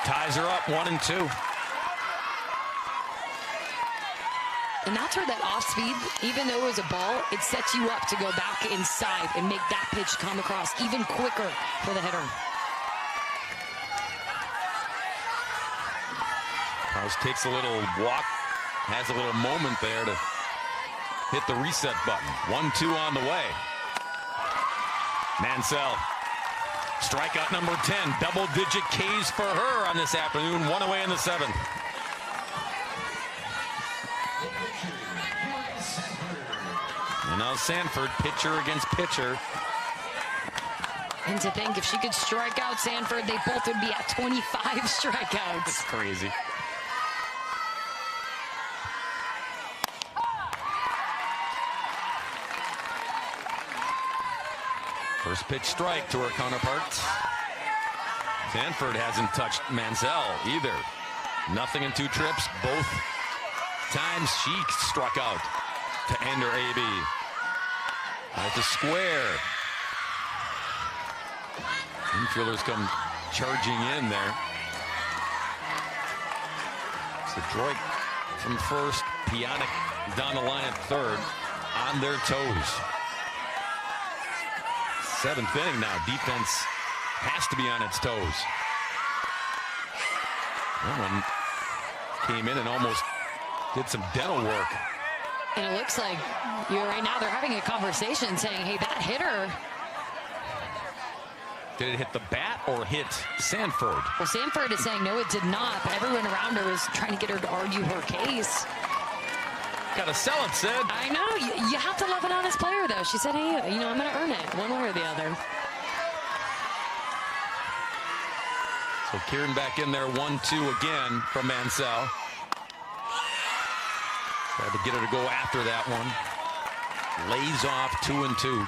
Ties her up, 1-2. And that's where that off-speed, even though it was a ball, it sets you up to go back inside and make that pitch come across even quicker for the hitter. Kraus takes a little walk, has a little moment there to hit the reset button. 1-2 on the way. Mansell, strikeout number 10, double-digit Ks for her on this afternoon. 1 away in the 7th. And now Sanford, pitcher against pitcher. And to think if she could strike out Sanford, they both would be at 25 strikeouts. It's crazy. First pitch strike to her counterparts. Sanford hasn't touched Mansell either. Nothing in 2 trips. Both times she struck out to end her AB. At the square. Infielders come charging in there. So Droik from first. Piontek down the line at third. On their toes. 7th inning now. Defense has to be on its toes. That one came in and almost did some dental work. And it looks like right now they're having a conversation saying, hey, that hitter. Did it hit the bat or hit Sanford? Well, Sanford is saying no, it did not, but everyone around her is trying to get her to argue her case. Got to sell it, Sid. I know. You have to love an honest player, though. She said, hey, I'm going to earn it one way or the other. So Kieran back in there, 1-2 again from Mansell. Tried to get her to go after that one. Lays off 2-2.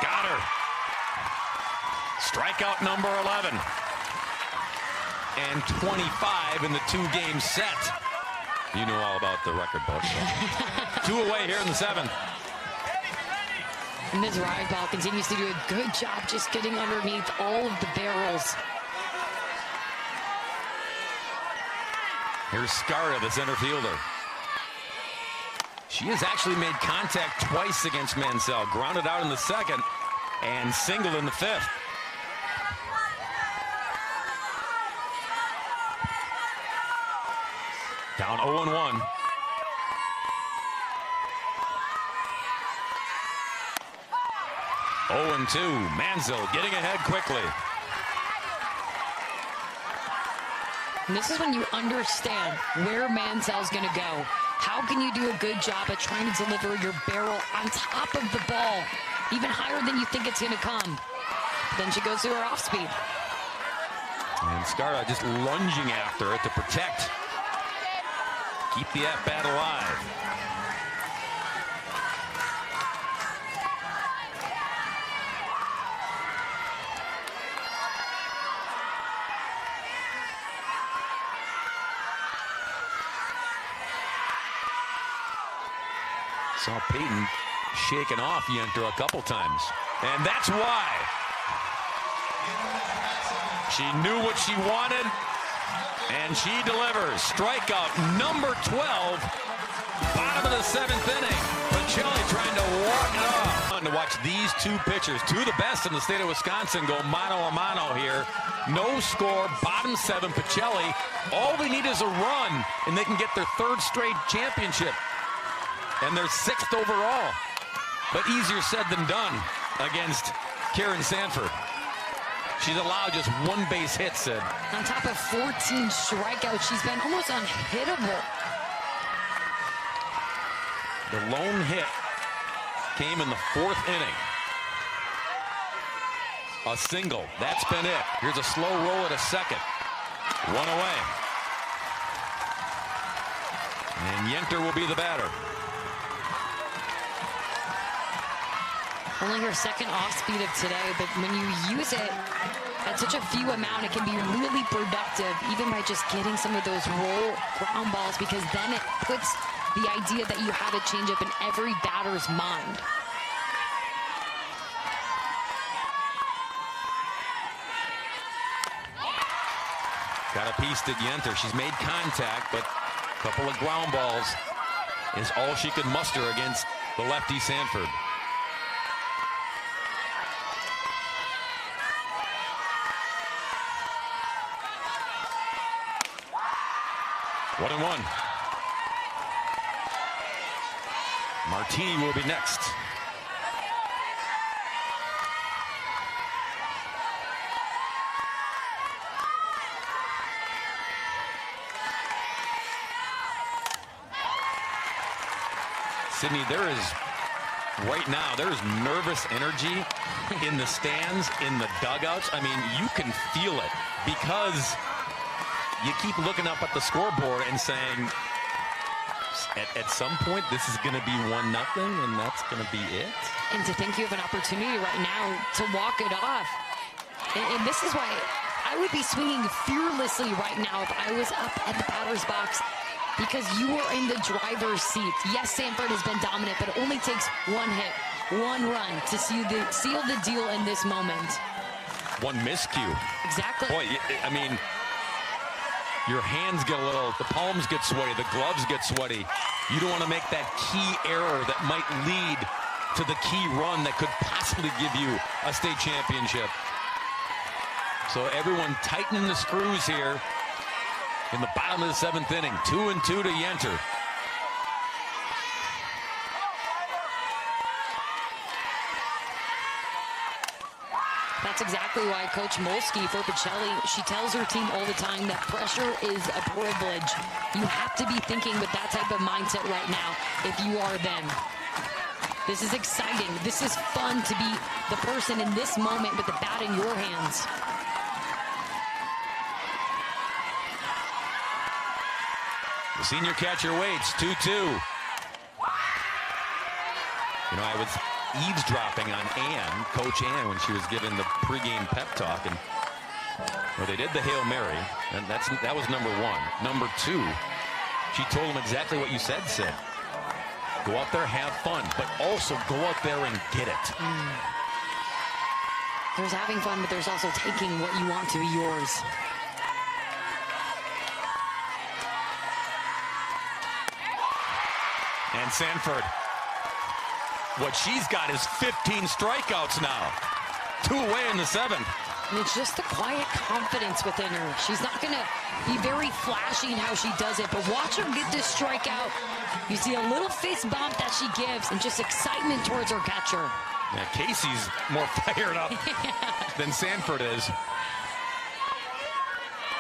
Got her. Strikeout number 11. And 25 in the 2-game set. You know all about the record book. So. 2 away here in the 7th. And Ms. Rydball continues to do a good job just getting underneath all of the barrels. Here's Scarra, the center fielder. She has actually made contact twice against Mansell. Grounded out in the 2nd and singled in the 5th. Down 0-1. Oh, 2. Mansell getting ahead quickly. And this is when you understand where Mansell's going to go. How can you do a good job at trying to deliver your barrel on top of the ball, even higher than you think it's going to come? Then she goes to her off speed. And Scarra just lunging after it to protect. Keep the at-bat alive. Saw Peyton shaking off Yenter a couple times. And that's why. She knew what she wanted, and she delivers. Strikeout number 12. Bottom of the 7th inning. Pacelli trying to walk it off. Fun to watch these 2 pitchers, 2 of the best in the state of Wisconsin, go mano-a-mano here. No score, bottom 7, Pacelli. All they need is a run, and they can get their 3rd straight championship. And they're 6th overall. But easier said than done against Kieran Sanford. She's allowed just 1 base hit, Sid. On top of 14 strikeouts, she's been almost unhittable. The lone hit came in the 4th inning. A single. That's been it. Here's a slow roll at a 2nd. 1 away. And Yenter will be the batter. Only her 2nd off speed of today, but when you use it at such a few amount, it can be really productive, even by just getting some of those roll ground balls, because then it puts the idea that you have a changeup in every batter's mind. Got a piece to Yenter. She's made contact, but a couple of ground balls is all she could muster against the lefty Sanford. One and 1. Martini will be next. Sydney, there is, right now, there is nervous energy in the stands, in the dugouts. I mean, you can feel it because you keep looking up at the scoreboard and saying, at some point, this is going to be 1-0, and that's going to be it. And to think you have an opportunity right now to walk it off. And this is why I would be swinging fearlessly right now if I was up at the batter's box, because you are in the driver's seat. Yes, Sanford has been dominant, but it only takes one hit, one run to seal the deal in this moment. One miscue. Exactly. Boy, I mean, your hands get a little, the palms get sweaty, the gloves get sweaty. You don't want to make that key error that might lead to the key run that could possibly give you a state championship. So everyone tightening the screws here in the bottom of the 7th inning. 2-2 to Yenter. That's exactly why Coach Molsky for Pacelli, she tells her team all the time that pressure is a privilege. You have to be thinking with that type of mindset right now if you are them. This is exciting. This is fun to be the person in this moment with the bat in your hands. The senior catcher waits. 2-2. You know, I was eavesdropping on Ann, Coach Ann, when she was giving the pregame pep talk, and well, they did the Hail Mary, and that was number 1. Number 2, she told them exactly what you said, Sid. Go out there, have fun, but also go out there and get it. There's having fun, but there's also taking what you want to be yours. And Sanford, what she's got is 15 strikeouts now. 2 away in the 7th. And it's just the quiet confidence within her. She's not going to be very flashy in how she does it, but watch her get this strikeout. You see a little fist bump that she gives and just excitement towards her catcher. Yeah, Casey's more fired up than Sanford is.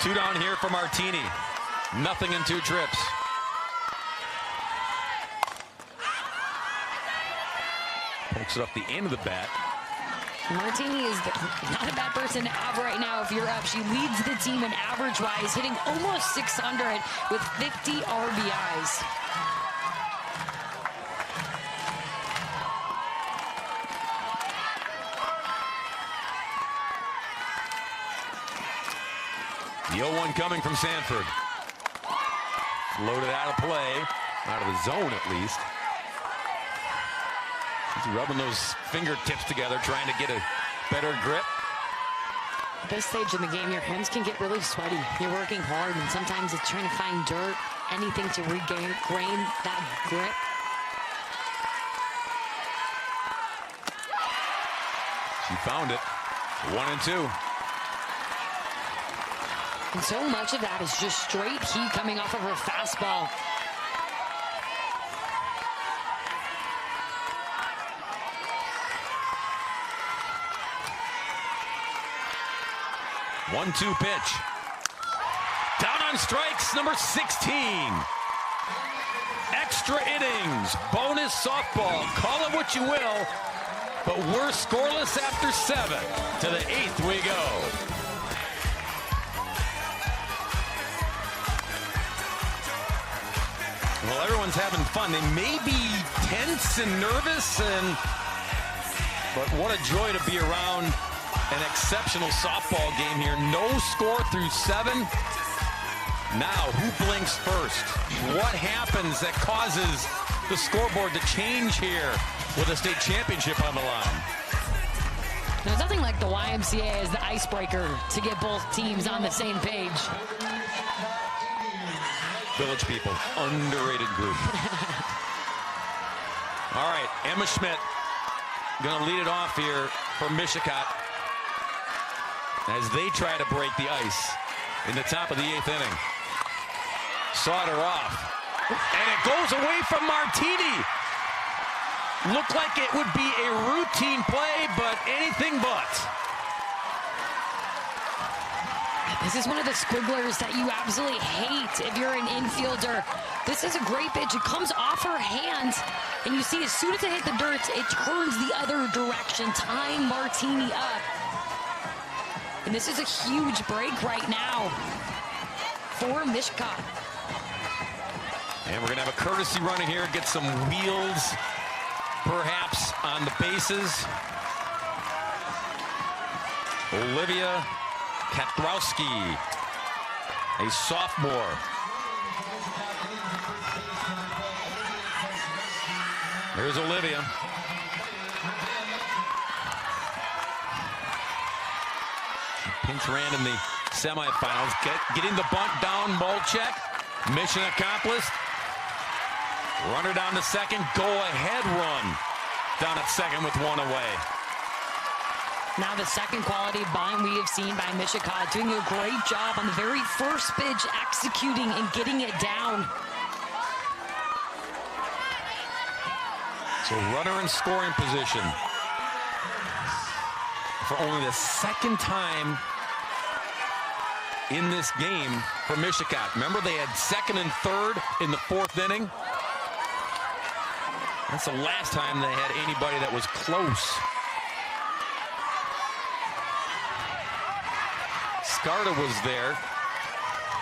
2 down here for Martini. Nothing in 2 trips. Pokes it up the end of the bat. Martini is not a bad person to have right now if you're up. She leads the team in average-wise, hitting almost 600 with 50 RBIs. The 0-1 coming from Sanford. Loaded out of play, out of the zone at least. He's rubbing those fingertips together, trying to get a better grip. At this stage in the game, your hands can get really sweaty. You're working hard, and sometimes it's trying to find dirt, anything to regain that grip. She found it. 1-2. And so much of that is just straight heat coming off of her fastball. One-two pitch. Down on strikes, number 16. Extra innings, bonus softball, call it what you will, but we're scoreless after 7. To the 8th we go. Well, everyone's having fun. They may be tense and nervous, but what a joy to be around an exceptional softball game here. No score through 7. Now, who blinks first? What happens that causes the scoreboard to change here with a state championship on the line? There's nothing like the YMCA as the icebreaker to get both teams on the same page. Village people, underrated group. All right, Emma Schmidt going to lead it off here for Mishicot as they try to break the ice in the top of the 8th inning. Sawed her off, and it goes away from Martini. Looked like it would be a routine play, but anything but. This is one of the squigglers that you absolutely hate if you're an infielder. This is a great pitch. It comes off her hands, and you see as soon as it hit the dirt, it turns the other direction, tying Martini up. And this is a huge break right now. for Mishicot. And we're going to have a courtesy runner here, get some wheels perhaps on the bases. Olivia Katrowski, a sophomore. Here's Olivia. Pinch ran in the semifinals. Getting the bunt down, Molchek. Mission accomplished. Runner down to second. Go-ahead run down at second with one away. Now the second quality bunt we have seen by Mishicot, doing a great job on the very first pitch, executing and getting it down. So runner in scoring position for only the second time in this game for Mishicot. Remember, they had second and third in the fourth inning. That's the last time they had anybody that was close. Scarta was there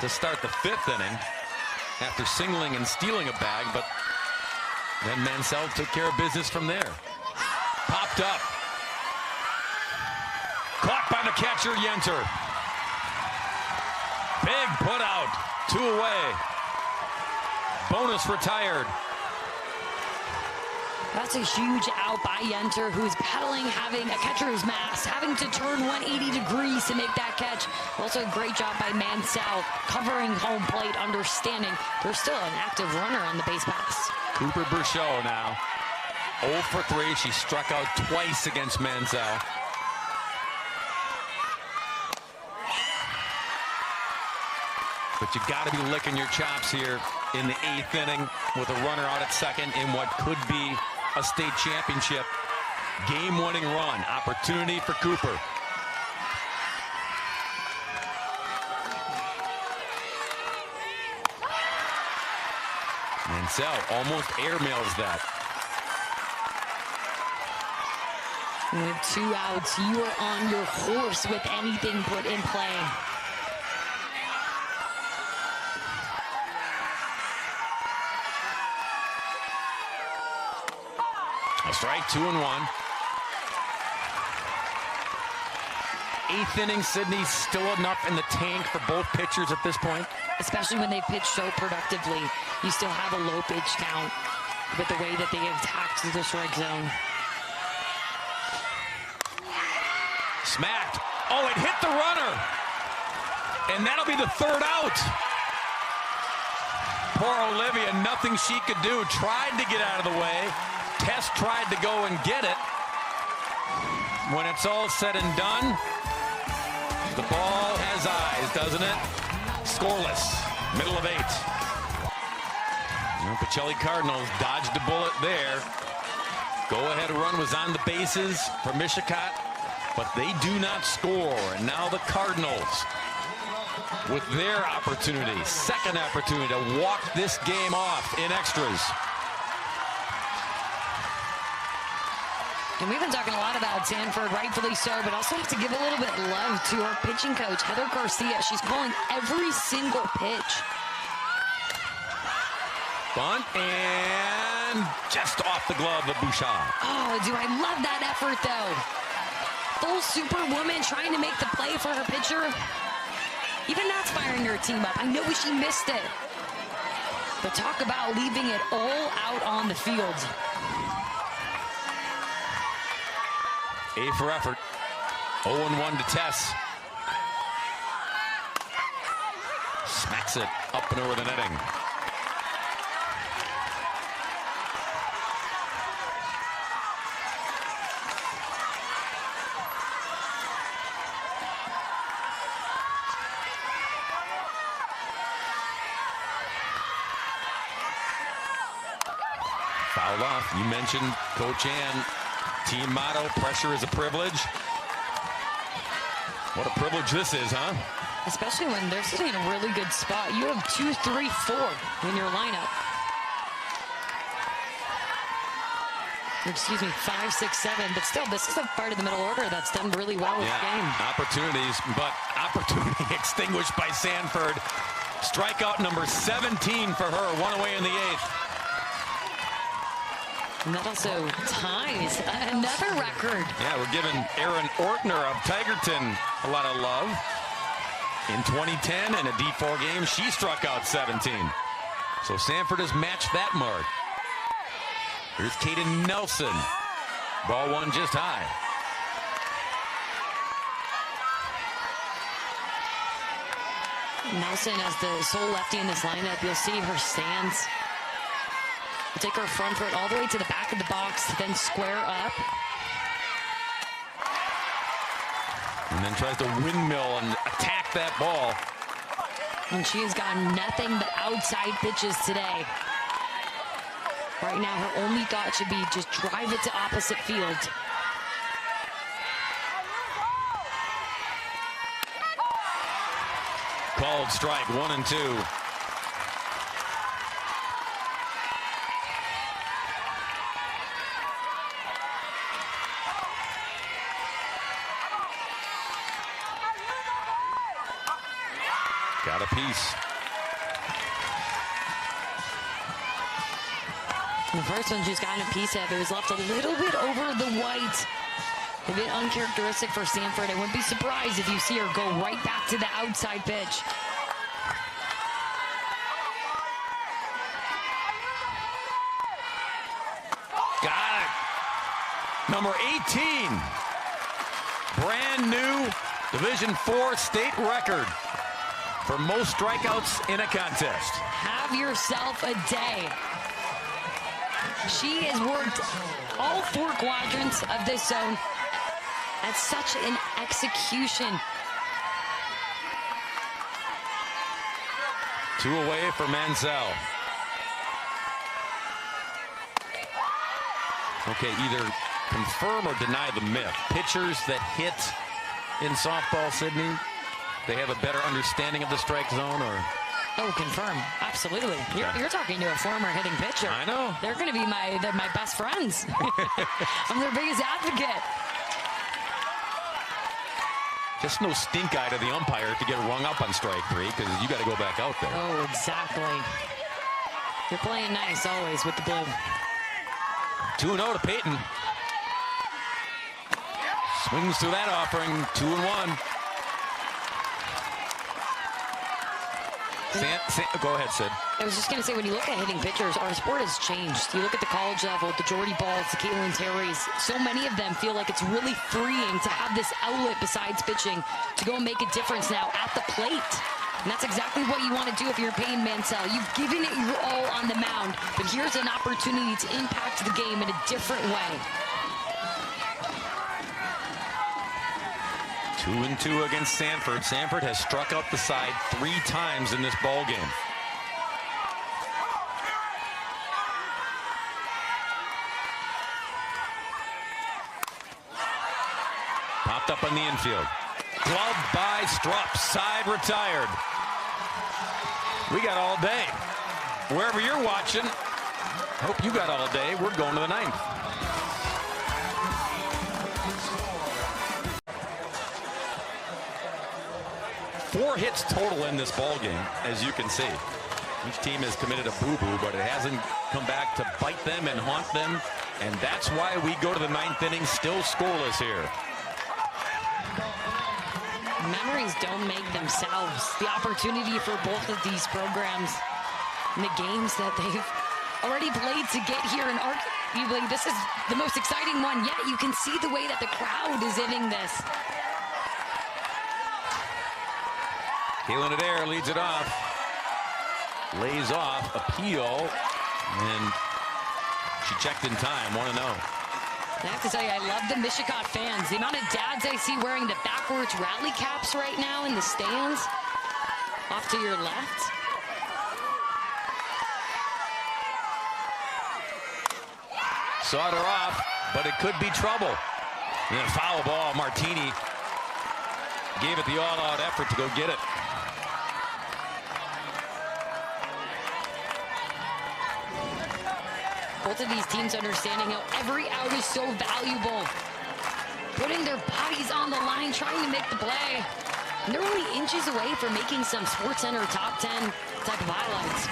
to start the fifth inning after singling and stealing a bag, but then Mansell took care of business from there. Popped up. Caught by the catcher, Yenter. Big put out. 2 away. Bonus retired. That's a huge out by Yenter, who's pedaling, having a catcher's mask, having to turn 180 degrees to make that catch. Also a great job by Mansell, covering home plate, understanding there's still an active runner on the base pass. Cooper Bruchot now 0 for 3. She struck out twice against Mansell. But you got to be licking your chops here in the 8th inning with a runner out at second in what could be a state championship game-winning run. Opportunity for Cooper. Mansell almost airmails that. With 2 outs, you are on your horse with anything put in play. A strike, 2-1. 8th inning, Sydney, still enough in the tank for both pitchers at this point. Especially when they pitch so productively. You still have a low pitch count with the way that they attacked the strike zone. Smacked. Oh, it hit the runner. And that'll be the 3rd out. Poor Olivia, nothing she could do. Tried to get out of the way. Tess tried to go and get it. When it's all said and done, the ball has eyes, doesn't it? Scoreless, middle of 8. The Pacelli Cardinals dodged a bullet there. Go-ahead run was on the bases for Mishicot, but they do not score. And now the Cardinals with their opportunity, second opportunity to walk this game off in extras. And we've been talking a lot about Sanford, rightfully so, but also have to give a little bit of love to our pitching coach, Heather Garcia. She's calling every single pitch. Bunt and just off the glove of Bouchard. Oh, do I love that effort, though. Full superwoman trying to make the play for her pitcher. Even not firing her team up. I know she missed it. But talk about leaving it all out on the field. A for effort. 0-1 to Tess. Smacks it up and over the netting. Fouled off. You mentioned Coach Ann. Team motto, pressure is a privilege. What a privilege this is, huh? Especially when they're sitting in a really good spot. You have 2, 3, 4 in your lineup. Excuse me, 5, 6, 7. But still, this is a part of the middle order that's done really well with the game. Opportunities, but opportunity extinguished by Sanford. Strikeout number 17 for her, one away in the 8th. And that also ties another record. Yeah, we're giving Erin Ortner of Tigerton a lot of love. In 2010, in a D4 game, she struck out 17. So Sanford has matched that mark. Here's Kaden Nelson. Ball one just high. Nelson as the sole lefty in this lineup. You'll see her stance. We'll take her front foot all the way to the back of the box, then square up. And then tries to windmill and attack that ball. And she has gotten nothing but outside pitches today. Right now, her only thought should be just drive it to opposite field. Called strike, 1 and 2. Got a piece. The first one she's gotten a piece of. It was left a little bit over the white. A bit uncharacteristic for Sanford. I wouldn't be surprised if you see her go right back to the outside pitch. Got it. Number 18. Brand new Division IV state record for most strikeouts in a contest. Have yourself a day. She has worked all 4 quadrants of this zone at such an execution. 2 away for Mansell. Okay, either confirm or deny the myth. Pitchers that hit in softball, Sydney, they have a better understanding of the strike zone, or? Oh, confirm. Absolutely. You're talking to a former hitting pitcher. I know. They're going to be they're my best friends. I'm their biggest advocate. Just no stink eye to the umpire to get rung up on strike 3, because you got to go back out there. Oh, exactly. You're playing nice always with the blue. 2-0 to Peyton. Swings through that offering, 2-1. Go ahead, Sid. I was just going to say, when you look at hitting pitchers, our sport has changed. You look at the college level, the Jordy Balls, the Caitlin Terrys, so many of them feel like it's really freeing to have this outlet besides pitching to go and make a difference now at the plate. And that's exactly what you want to do if you're Peyton Mansell. You've given it your all on the mound, but here's an opportunity to impact the game in a different way. 2-2 against Sanford. Sanford has struck out the side 3 times in this ball game. Popped up on the infield. Glove by Strupp. Side retired. We got all day. Wherever you're watching, hope you got all day. We're going to the 9th. Four hits total in this ball game, as you can see. Each team has committed a boo-boo, but it hasn't come back to bite them and haunt them. And that's why we go to the 9th inning still scoreless here. Memories don't make themselves. The opportunity for both of these programs in the games that they've already played to get here, and arguably this is the most exciting one yet. You can see the way that the crowd is hitting this. Kaylin Adair leads it off. Lays off, appeal, and she checked in time, 1-0. I have to tell you, I love the Mishicot fans. The amount of dads I see wearing the backwards rally caps right now in the stands. Off to your left. Sawed her off, but it could be trouble. And then a foul ball. Martini gave it the all-out effort to go get it. Both of these teams understanding how every out is so valuable. Putting their bodies on the line, trying to make the play. And they're only inches away from making some SportsCenter top 10 type of highlights.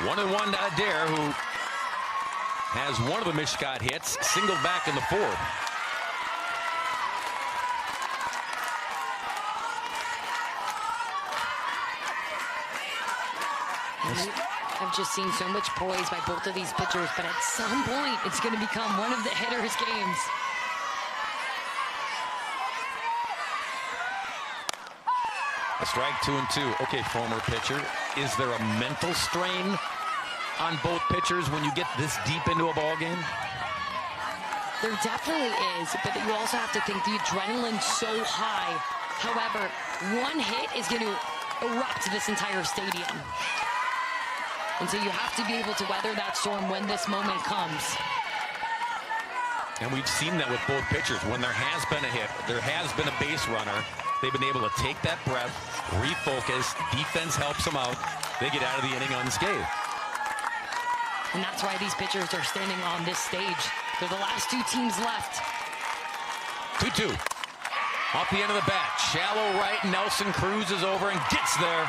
One and one to Adair, who has one of the Mishicot hits, singled back in the fourth. I've just seen so much poise by both of these pitchers, but at some point, it's going to become one of the hitters' games. A strike, 2-2. Okay, former pitcher, is there a mental strain on both pitchers when you get this deep into a ball game? There definitely is, but you also have to think the adrenaline's so high. However, one hit is going to erupt this entire stadium. And so you have to be able to weather that storm when this moment comes. And we've seen that with both pitchers. When there has been a hit, there has been a base runner, they've been able to take that breath, refocus, defense helps them out, they get out of the inning unscathed. And that's why these pitchers are standing on this stage. They're the last two teams left. 2-2. Off the end of the bat, shallow right, Nelson cruises over and gets there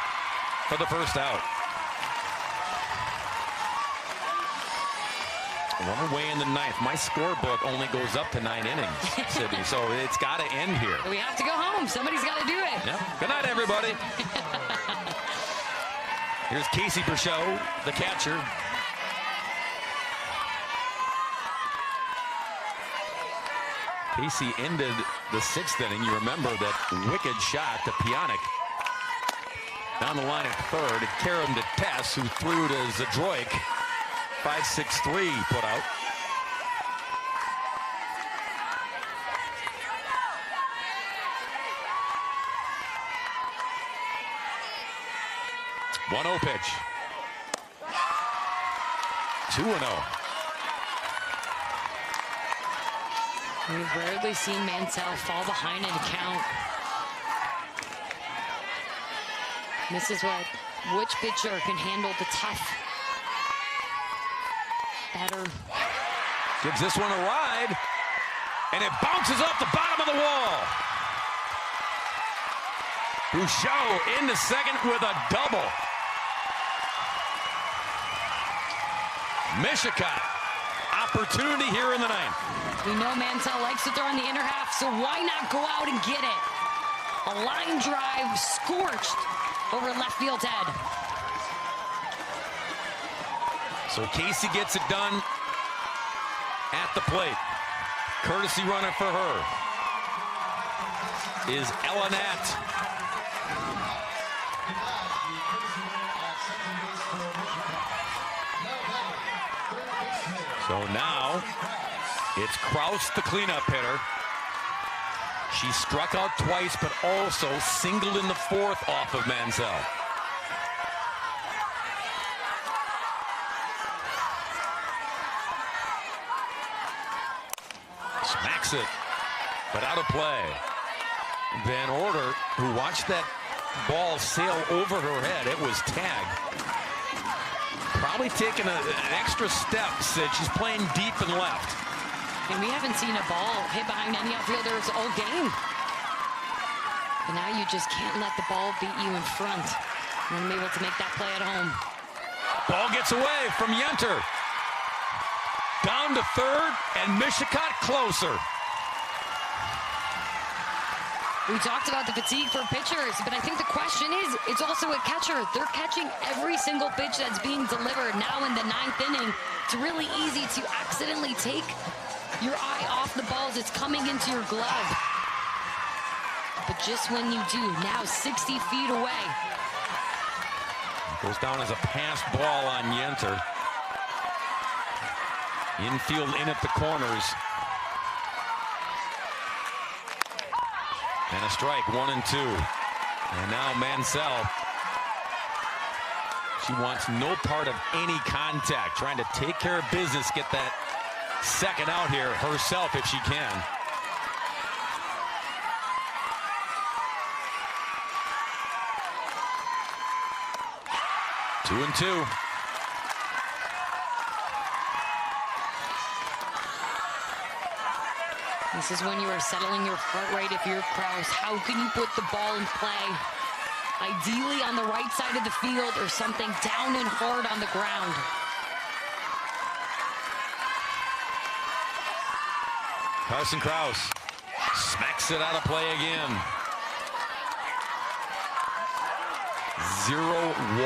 for the first out. One away in the ninth. My scorebook only goes up to 9 innings, Sydney, so it's got to end here. We have to go home. Somebody's got to do it. Yep. Good night, everybody. Here's Casey Bruchot, the catcher. Casey ended the sixth inning. You remember that wicked shot to Pionic. Down the line at third, it carried him to Tess, who threw to Zadroik. 5-6-3 put out. One 0 pitch. 2-0. We've rarely seen Mansell fall behind in a count. This is which pitcher can handle the tough batter. Gives this one a ride, and it bounces off the bottom of the wall. Bruchot into second with a double. Mishicot, opportunity here in the ninth. We know Mansell likes to throw in the inner half, so why not go out and get it? A line drive scorched over left field's head. So Casey gets it done at the plate. Courtesy runner for her is Elinat. So now it's Kraus, the cleanup hitter. She struck out twice, but also singled in the fourth off of Mansell. Smacks it, but out of play. Van Order, who watched that ball sail over her head, it was tagged. Probably taking an extra step, Sid. She's playing deep and left. And we haven't seen a ball hit behind any outfielders all game. But now you just can't let the ball beat you in front. And I'm able to make that play at home. Ball gets away from Yenter. Down to third, and Mishicot closer. We talked about the fatigue for pitchers, but I think the question is, it's also a catcher. They're catching every single pitch that's being delivered now in the ninth inning. It's really easy to accidentally take your eye off the balls. It's coming into your glove. But just when you do, now 60 feet away. Goes down as a passed ball on Yenter. Infield in at the corners. And a strike, 1-2. And now Mansell. She wants no part of any contact. Trying to take care of business, get that second out here herself if she can. Two and two. This is when you are settling your heart rate if you're Kraus. How can you put the ball in play? Ideally on the right side of the field or something down and hard on the ground. Carson Kraus smacks it out of play again. 0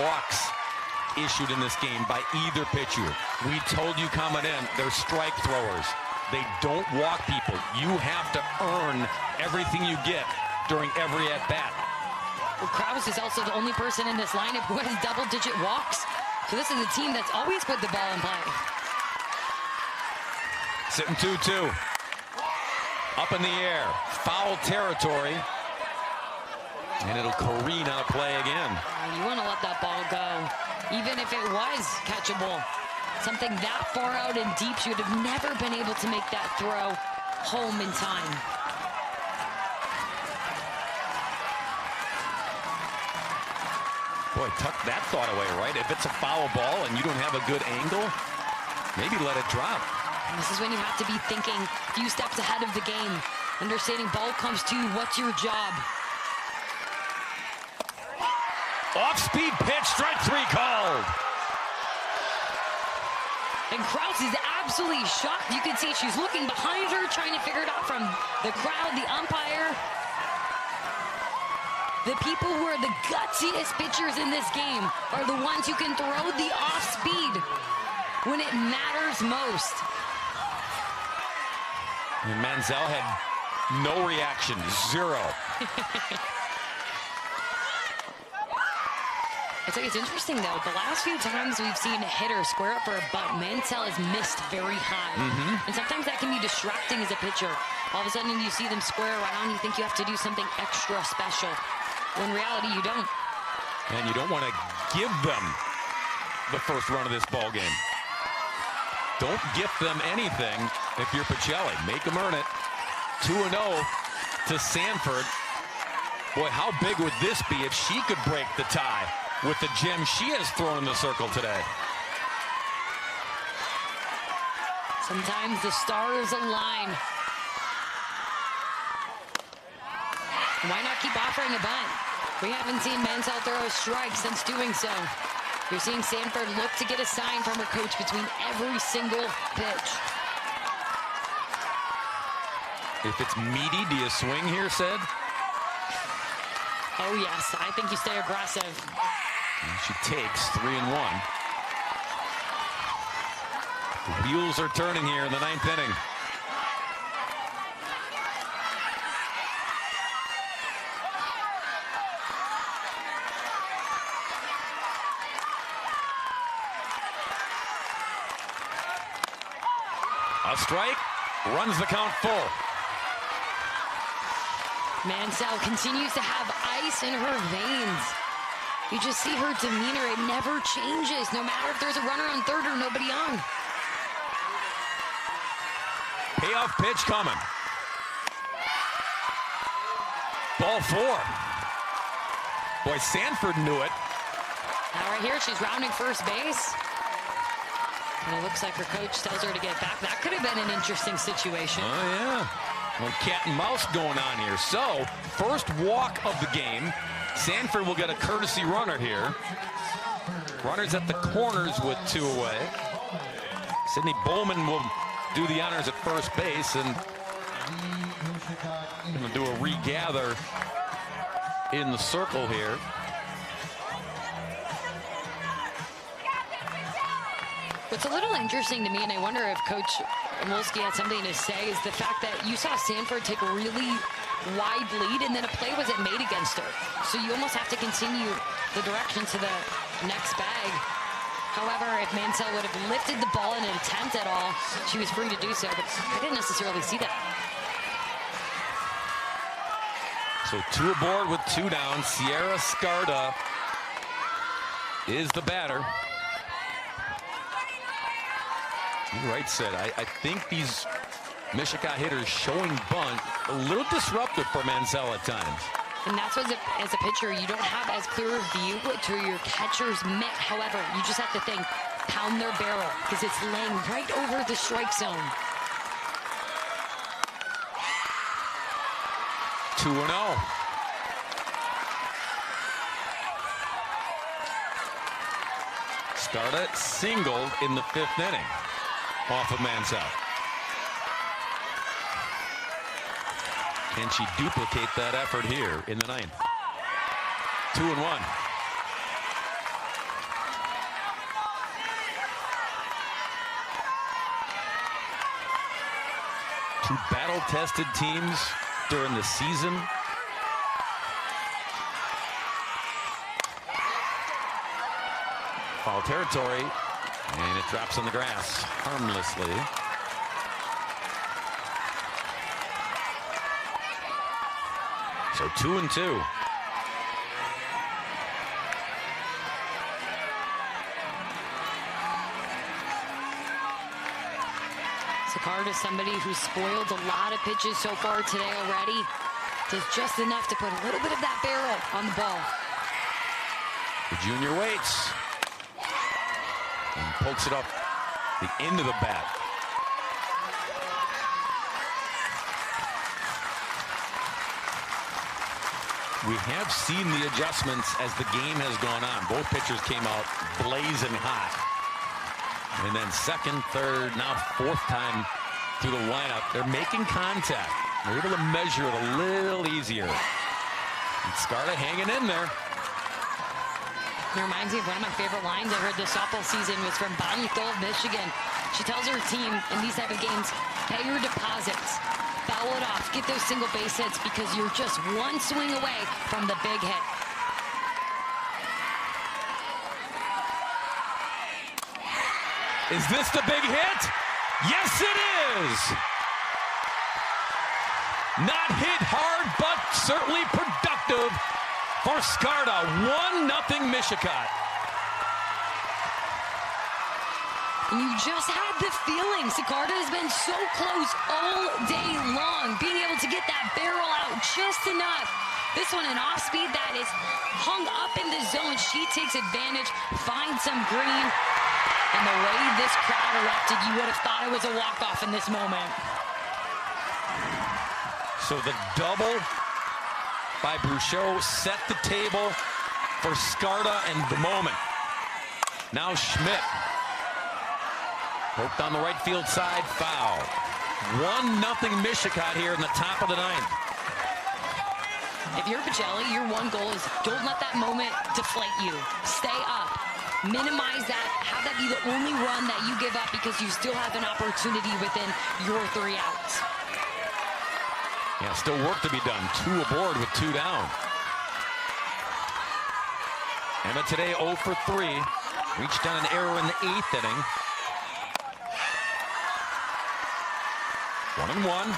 walks issued in this game by either pitcher. We told you coming in, they're strike throwers. They don't walk people. You have to earn everything you get during every at-bat. Well, Kraus is also the only person in this lineup who has double-digit walks. So this is a team that's always put the ball in play. Sitting 2-2. Up in the air. Foul territory. And it'll careen on a play again. You want to let that ball go, even if it was catchable. Something that far out and deep, you would have never been able to make that throw home in time. Boy, tuck that thought away, right? If it's a foul ball and you don't have a good angle, maybe let it drop. And this is when you have to be thinking a few steps ahead of the game. Understanding ball comes to you, what's your job? Off-speed pitch, strike 3 called. And Kraus is absolutely shocked. You can see she's looking behind her, trying to figure it out from the crowd, the umpire. The people who are the gutsiest pitchers in this game are the ones who can throw the off-speed when it matters most. And Manziel had no reaction, 0. It's interesting, though. The last few times we've seen a hitter square up for a bunt, Mansell has missed very high. And sometimes that can be distracting as a pitcher. All of a sudden, you see them square around, you think you have to do something extra special. When in reality, you don't. And you don't want to give them the first run of this ball game. Don't gift them anything if you're Pacelli. Make them earn it. 2-0 to Sanford. Boy, how big would this be if she could break the tie with the gem she has thrown in the circle today? Sometimes the stars align. Why not keep offering a bunt? We haven't seen Mansell throw a strike since doing so. You're seeing Sanford look to get a sign from her coach between every single pitch. If it's meaty, do you swing here, Sid? Oh, yes. I think you stay aggressive. And she takes 3-1. The wheels are turning here in the 9th inning. A strike, runs the count full. Mansell continues to have ice in her veins. You just see her demeanor, it never changes, no matter if there's a runner on third or nobody on. Payoff pitch coming. Ball 4. Boy, Sanford knew it. Now right here, she's rounding first base. And it looks like her coach tells her to get back. That could have been an interesting situation. Oh, yeah. Well, cat and mouse going on here. So, first walk of the game. Sanford will get a courtesy runner here. Runners at the corners with 2 away. Sydney Bowman will do the honors at first base and going to do a regather in the circle here. What's a little interesting to me, and I wonder if Coach Molsky had something to say, is the fact that you saw Sanford take a really wide lead, and then a play wasn't made against her. So you almost have to continue the direction to the next bag. However, if Mansell would have lifted the ball in an attempt at all, she was free to do so, but I didn't necessarily see that. So 2 aboard with 2 down. Sierra Scarda is the batter. You're right, Sid. I think these Mishicot hitters showing bunt a little disruptive for Mansell at times. And that's what, as a pitcher, you don't have as clear a view to your catcher's mitt. However, you just have to think, pound their barrel, because it's laying right over the strike zone. 2-0. Skarda singled in the 5th inning off of Mansell. Can she duplicate that effort here in the 9th? 2-1. Two battle-tested teams during the season. Foul territory, and it drops on the grass harmlessly. So 2-2. Carter's somebody who's spoiled a lot of pitches so far today already. Does just enough to put a little bit of that barrel on the ball. The junior waits and pokes it up the end of the bat. We have seen the adjustments as the game has gone on. Both pitchers came out blazing hot. And then second, third, now 4th time through the lineup. They're making contact. They're able to measure it a little easier. And Skarda hanging in there. It reminds me of one of my favorite lines I heard this softball season was from Bonito of Michigan. She tells her team in these type of games, pay your deposits, foul it off, get those single base hits because you're just one swing away from the big hit. Is this the big hit? Yes, it is. Not hit hard, but certainly productive for Skarda. 1-0 Mishicot. And you just had the feeling. Skarda has been so close all day long, being able to get that barrel out just enough. This one an off speed that is hung up in the zone. She takes advantage, finds some green. And the way this crowd erupted, you would have thought it was a walk-off in this moment. So the double by Bruchot set the table for Skarda and the moment. Now Schmidt. Poked on the right field side, foul. 1-0 Mishicot here in the top of the 9th. If you're Pacelli, your one goal is don't let that moment deflate you. Stay up. Minimize that. Have that be the only run that you give up because you still have an opportunity within your 3 outs. Yeah, still work to be done. 2 aboard with 2 down. Emma today 0 for 3. Reached on an error in the 8th inning. 1-1.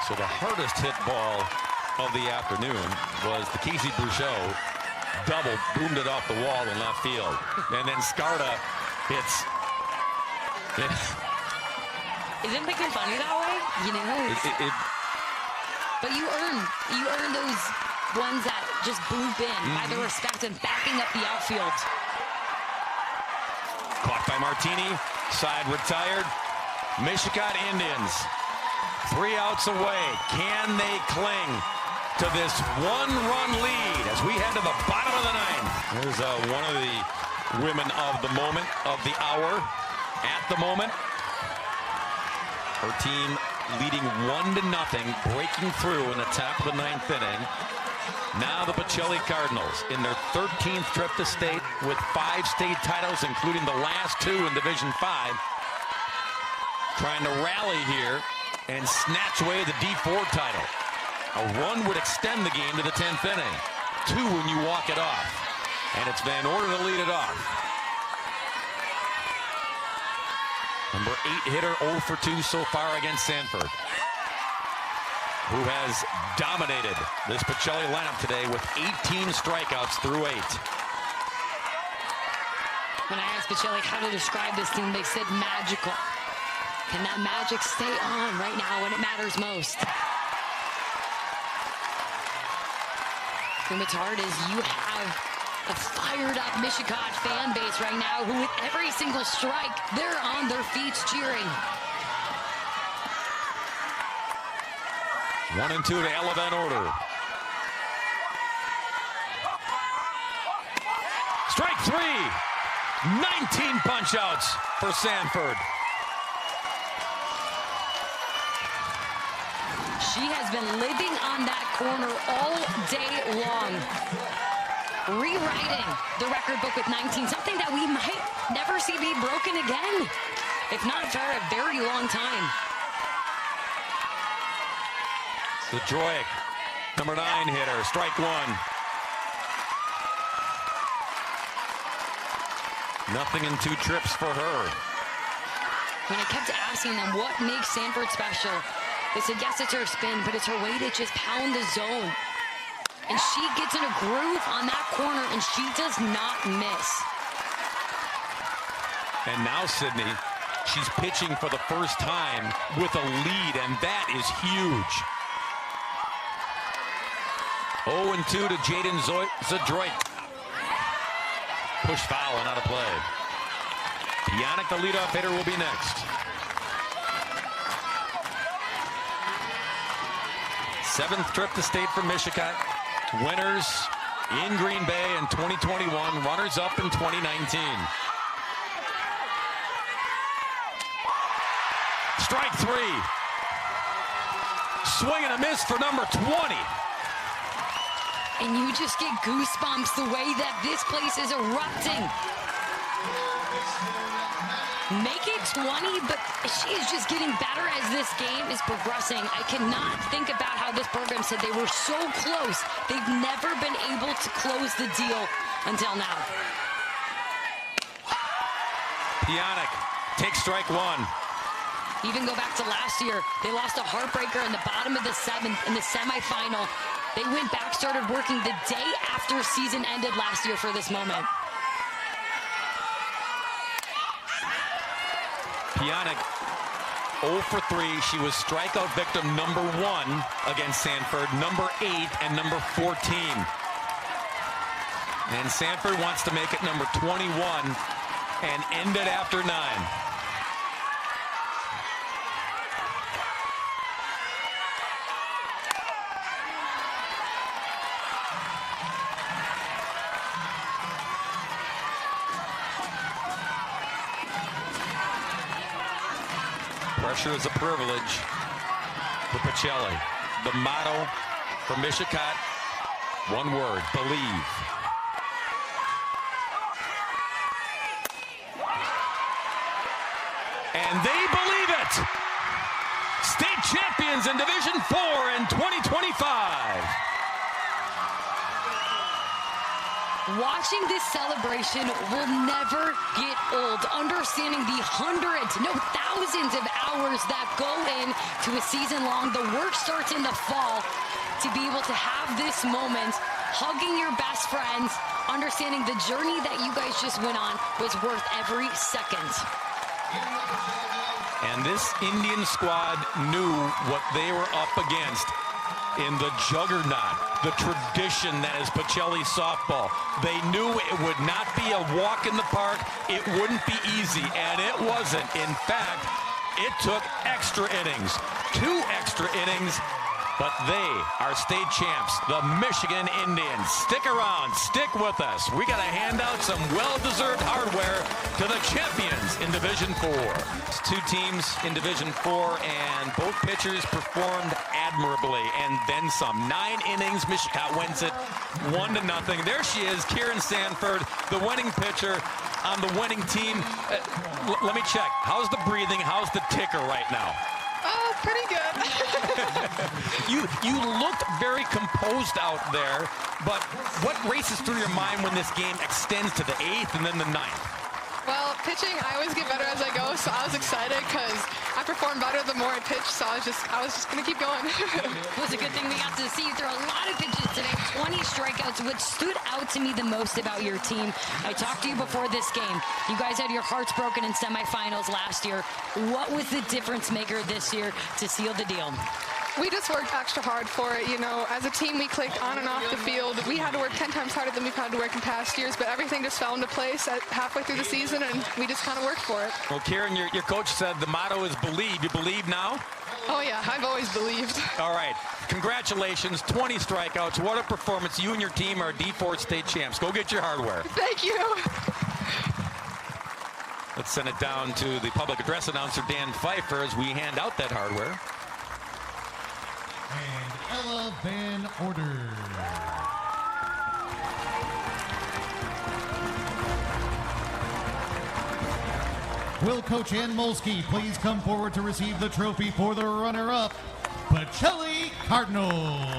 So the hardest hit ball of the afternoon was the Casey Bruchot double, boomed it off the wall in left field. And then Skarda hits. Isn't it making funny that way? You know, but you earn those ones that just bloop in by the respect and backing up the outfield. Caught by Martini, side retired. Mishicot Indians 3 outs away. Can they cling to this 1-run lead as we head to the bottom of the 9th? There's one of the women of the moment, of the hour, at the moment. Her team leading 1-0, breaking through in the top of the 9th inning. Now the Pacelli Cardinals in their 13th trip to state with 5 state titles, including the last 2 in Division 5. Trying to rally here and snatch away the D4 title. A run would extend the game to the 10th inning. 2 when you walk it off. And it's Van Orden to lead it off. Number 8 hitter 0 for 2 so far against Sanford, who has dominated this Pacelli lineup today with 18 strikeouts through 8. When I asked Pacelli how to describe this team, they said magical. Can that magic stay on right now when it matters most? And what's hard is you have a fired up Mishicot fan base right now who with every single strike, they're on their feet cheering. 1-2 to Elevent order. Strike three. 19 punch outs for Sanford. She has been living on that corner all day long, rewriting the record book with 19, something that we might never see be broken again, if not for a very long time. Zadroik, number 9 hitter, strike one. Nothing in 2 trips for her. When I kept asking them what makes Sanford special, they said, yes, it's her spin, but it's her way to just pound the zone. And she gets in a groove on that corner, and she does not miss. And now, Sydney, she's pitching for the first time with a lead, and that is huge. 0-2 to Jaden Zadroik. Push foul and out of play. Pionic, the leadoff hitter, will be next. 7th trip to state for Mishicot. Winners in Green Bay in 2021. Runners up in 2019. Strike three. Swing and a miss for number 20. And you just get goosebumps the way that this place is erupting. Make it 20, but she is just getting better as this game is progressing. I cannot think about how this program said they were so close. They've never been able to close the deal until now. Pionic takes strike one. Even go back to last year, they lost a heartbreaker in the bottom of the 7th in the semifinal. They went back, started working the day after season ended last year for this moment. Pionic 0 for 3. She was strikeout victim number 1 against Sanford, number 8, and number 14. And Sanford wants to make it number 21 and end it after 9. Pressure is a privilege for Pacelli. The motto for Mishicot, one word, believe. And they believe it! State champions in Division 4 in 2025. Watching this celebration will never get old. Understanding the hundreds, no thousands of hours that go in to a season long. The work starts in the fall. To be able to have this moment, hugging your best friends, understanding the journey that you guys just went on was worth every second. And this Indian squad knew what they were up against in the juggernaut, the tradition that is Pacelli softball. They knew it would not be a walk in the park. It wouldn't be easy, and it wasn't. In fact, it took extra innings, 2 extra innings, but they are state champs, the Michigan Indians. Stick around, stick with us. We got to hand out some well-deserved hardware to the champions in Division 4. It's 2 teams in Division 4, and both pitchers performed admirably, and then some. 9 innings, Mishicot wins it 1-0. There she is, Kieran Sanford, the winning pitcher on the winning team. Let me check. How's the breathing? How's the ticker right now? Oh, pretty good. You looked very composed out there, but what races through your mind when this game extends to the 8th and then the 9th? Well, pitching, I always get better as I go, so I was excited because I perform better the more I pitch, so I was just going to keep going. It was a good thing we got to see you throw a lot of pitches today, 20 strikeouts. What stood out to me the most about your team, I talked to you before this game. You guys had your hearts broken in semifinals last year. What was the difference maker this year to seal the deal? We just worked extra hard for it, you know. As a team, we clicked on and off the field. We had to work 10 times harder than we've had to work in past years, but everything just fell into place at halfway through the season, and we just kind of worked for it. Well, Karen, your coach said the motto is believe. You believe now? Oh, yeah, I've always believed. All right. Congratulations. 20 strikeouts. What a performance. You and your team are D4 state champs. Go get your hardware. Thank you. Let's send it down to the public address announcer, Dan Pfeiffer, as we hand out that hardware. And Ella Van Order. Will Coach Ann Molsky please come forward to receive the trophy for the runner-up, Pacelli Cardinals.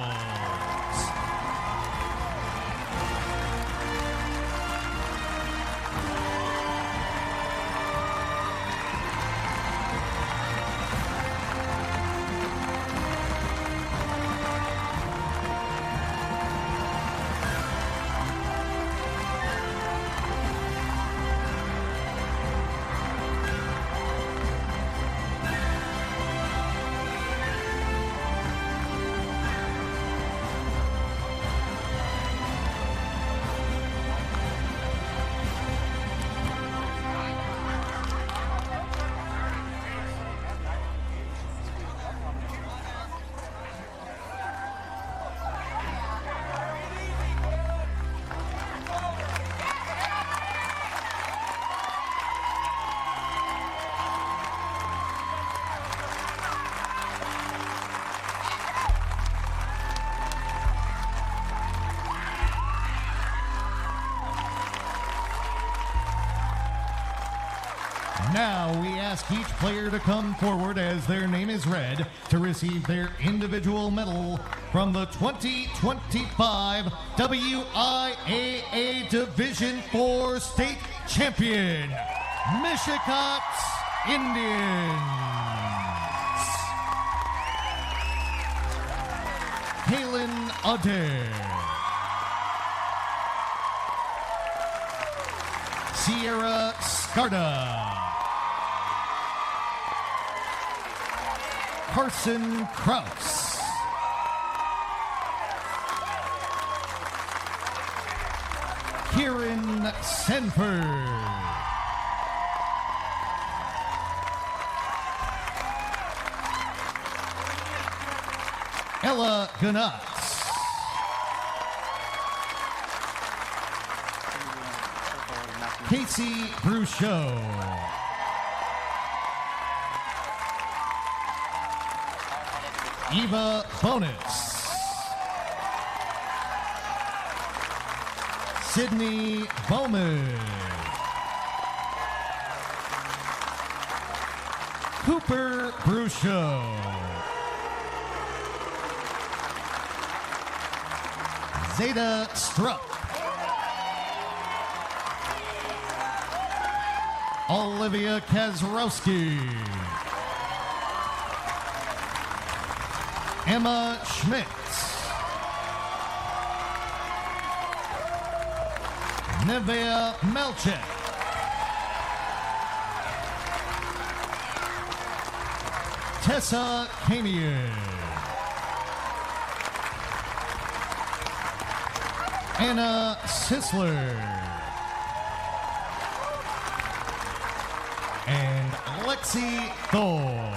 Now we ask each player to come forward as their name is read to receive their individual medal from the 2025 WIAA Division IV State Champion, Mishicot Indians. Kaylin Adair. Sierra Scarda. Carson Kraus. Kieran Sanford. Ella Gnatz. Casey Bruchot. Eva Bonus. Sydney Bowman. Cooper Bruchot. Zeta Struck. Olivia Kazrowski. Emma Schmitz. Nevea Melchek. Tessa Kamian. Anna Sisler. And Lexi Thor.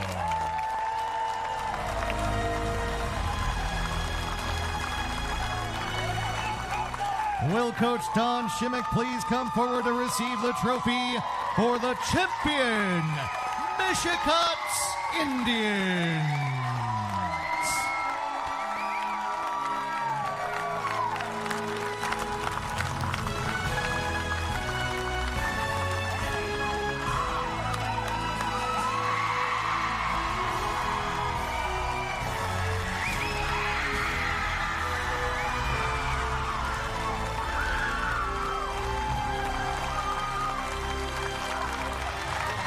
Will Coach Don Shimmick please come forward to receive the trophy for the champion, Mishicot Indians.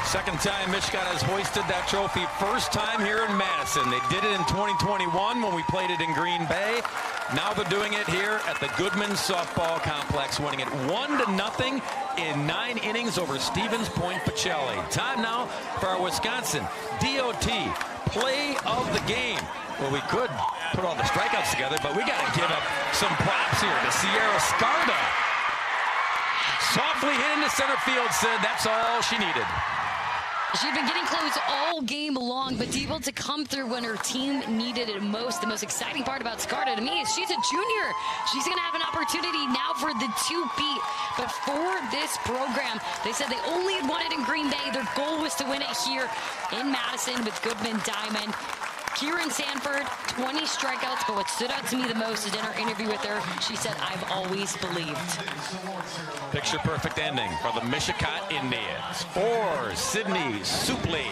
Second time Mishicot has hoisted that trophy. First time here in Madison. They did it in 2021 when we played it in Green Bay. Now they're doing it here at the Goodman Softball Complex, winning it 1-0 in 9 innings over Stevens Point Pacelli. Time now for our Wisconsin DOT Play of the Game. Well, we could put all the strikeouts together, but we got to give up some props here to Sierra Scarda. Softly hit into center field, said that's all she needed. She'd been getting close all game long, but able to come through when her team needed it most. The most exciting part about Scarda to me is she's a junior. She's going to have an opportunity now for the 2-peat. But for this program, they said they only had won it in Green Bay. Their goal was to win it here in Madison with Goodman Diamond. Kieran Sanford, 20 strikeouts, but what stood out to me the most is in our interview with her, she said, "I've always believed." Picture-perfect ending for the Mishicot Indians. For Sydney Supley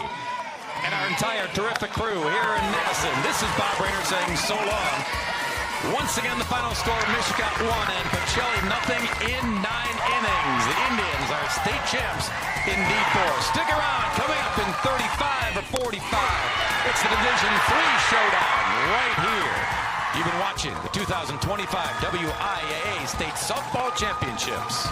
and our entire terrific crew here in Madison, this is Bob Raynor saying so long. Once again, the final score, Mishicot 1 and Pacelli nothing in 9 innings. The Indians are state champs in D4. Stick around, coming up in 35 or 45. It's the Division III showdown right here. You've been watching the 2025 WIAA State Softball Championships.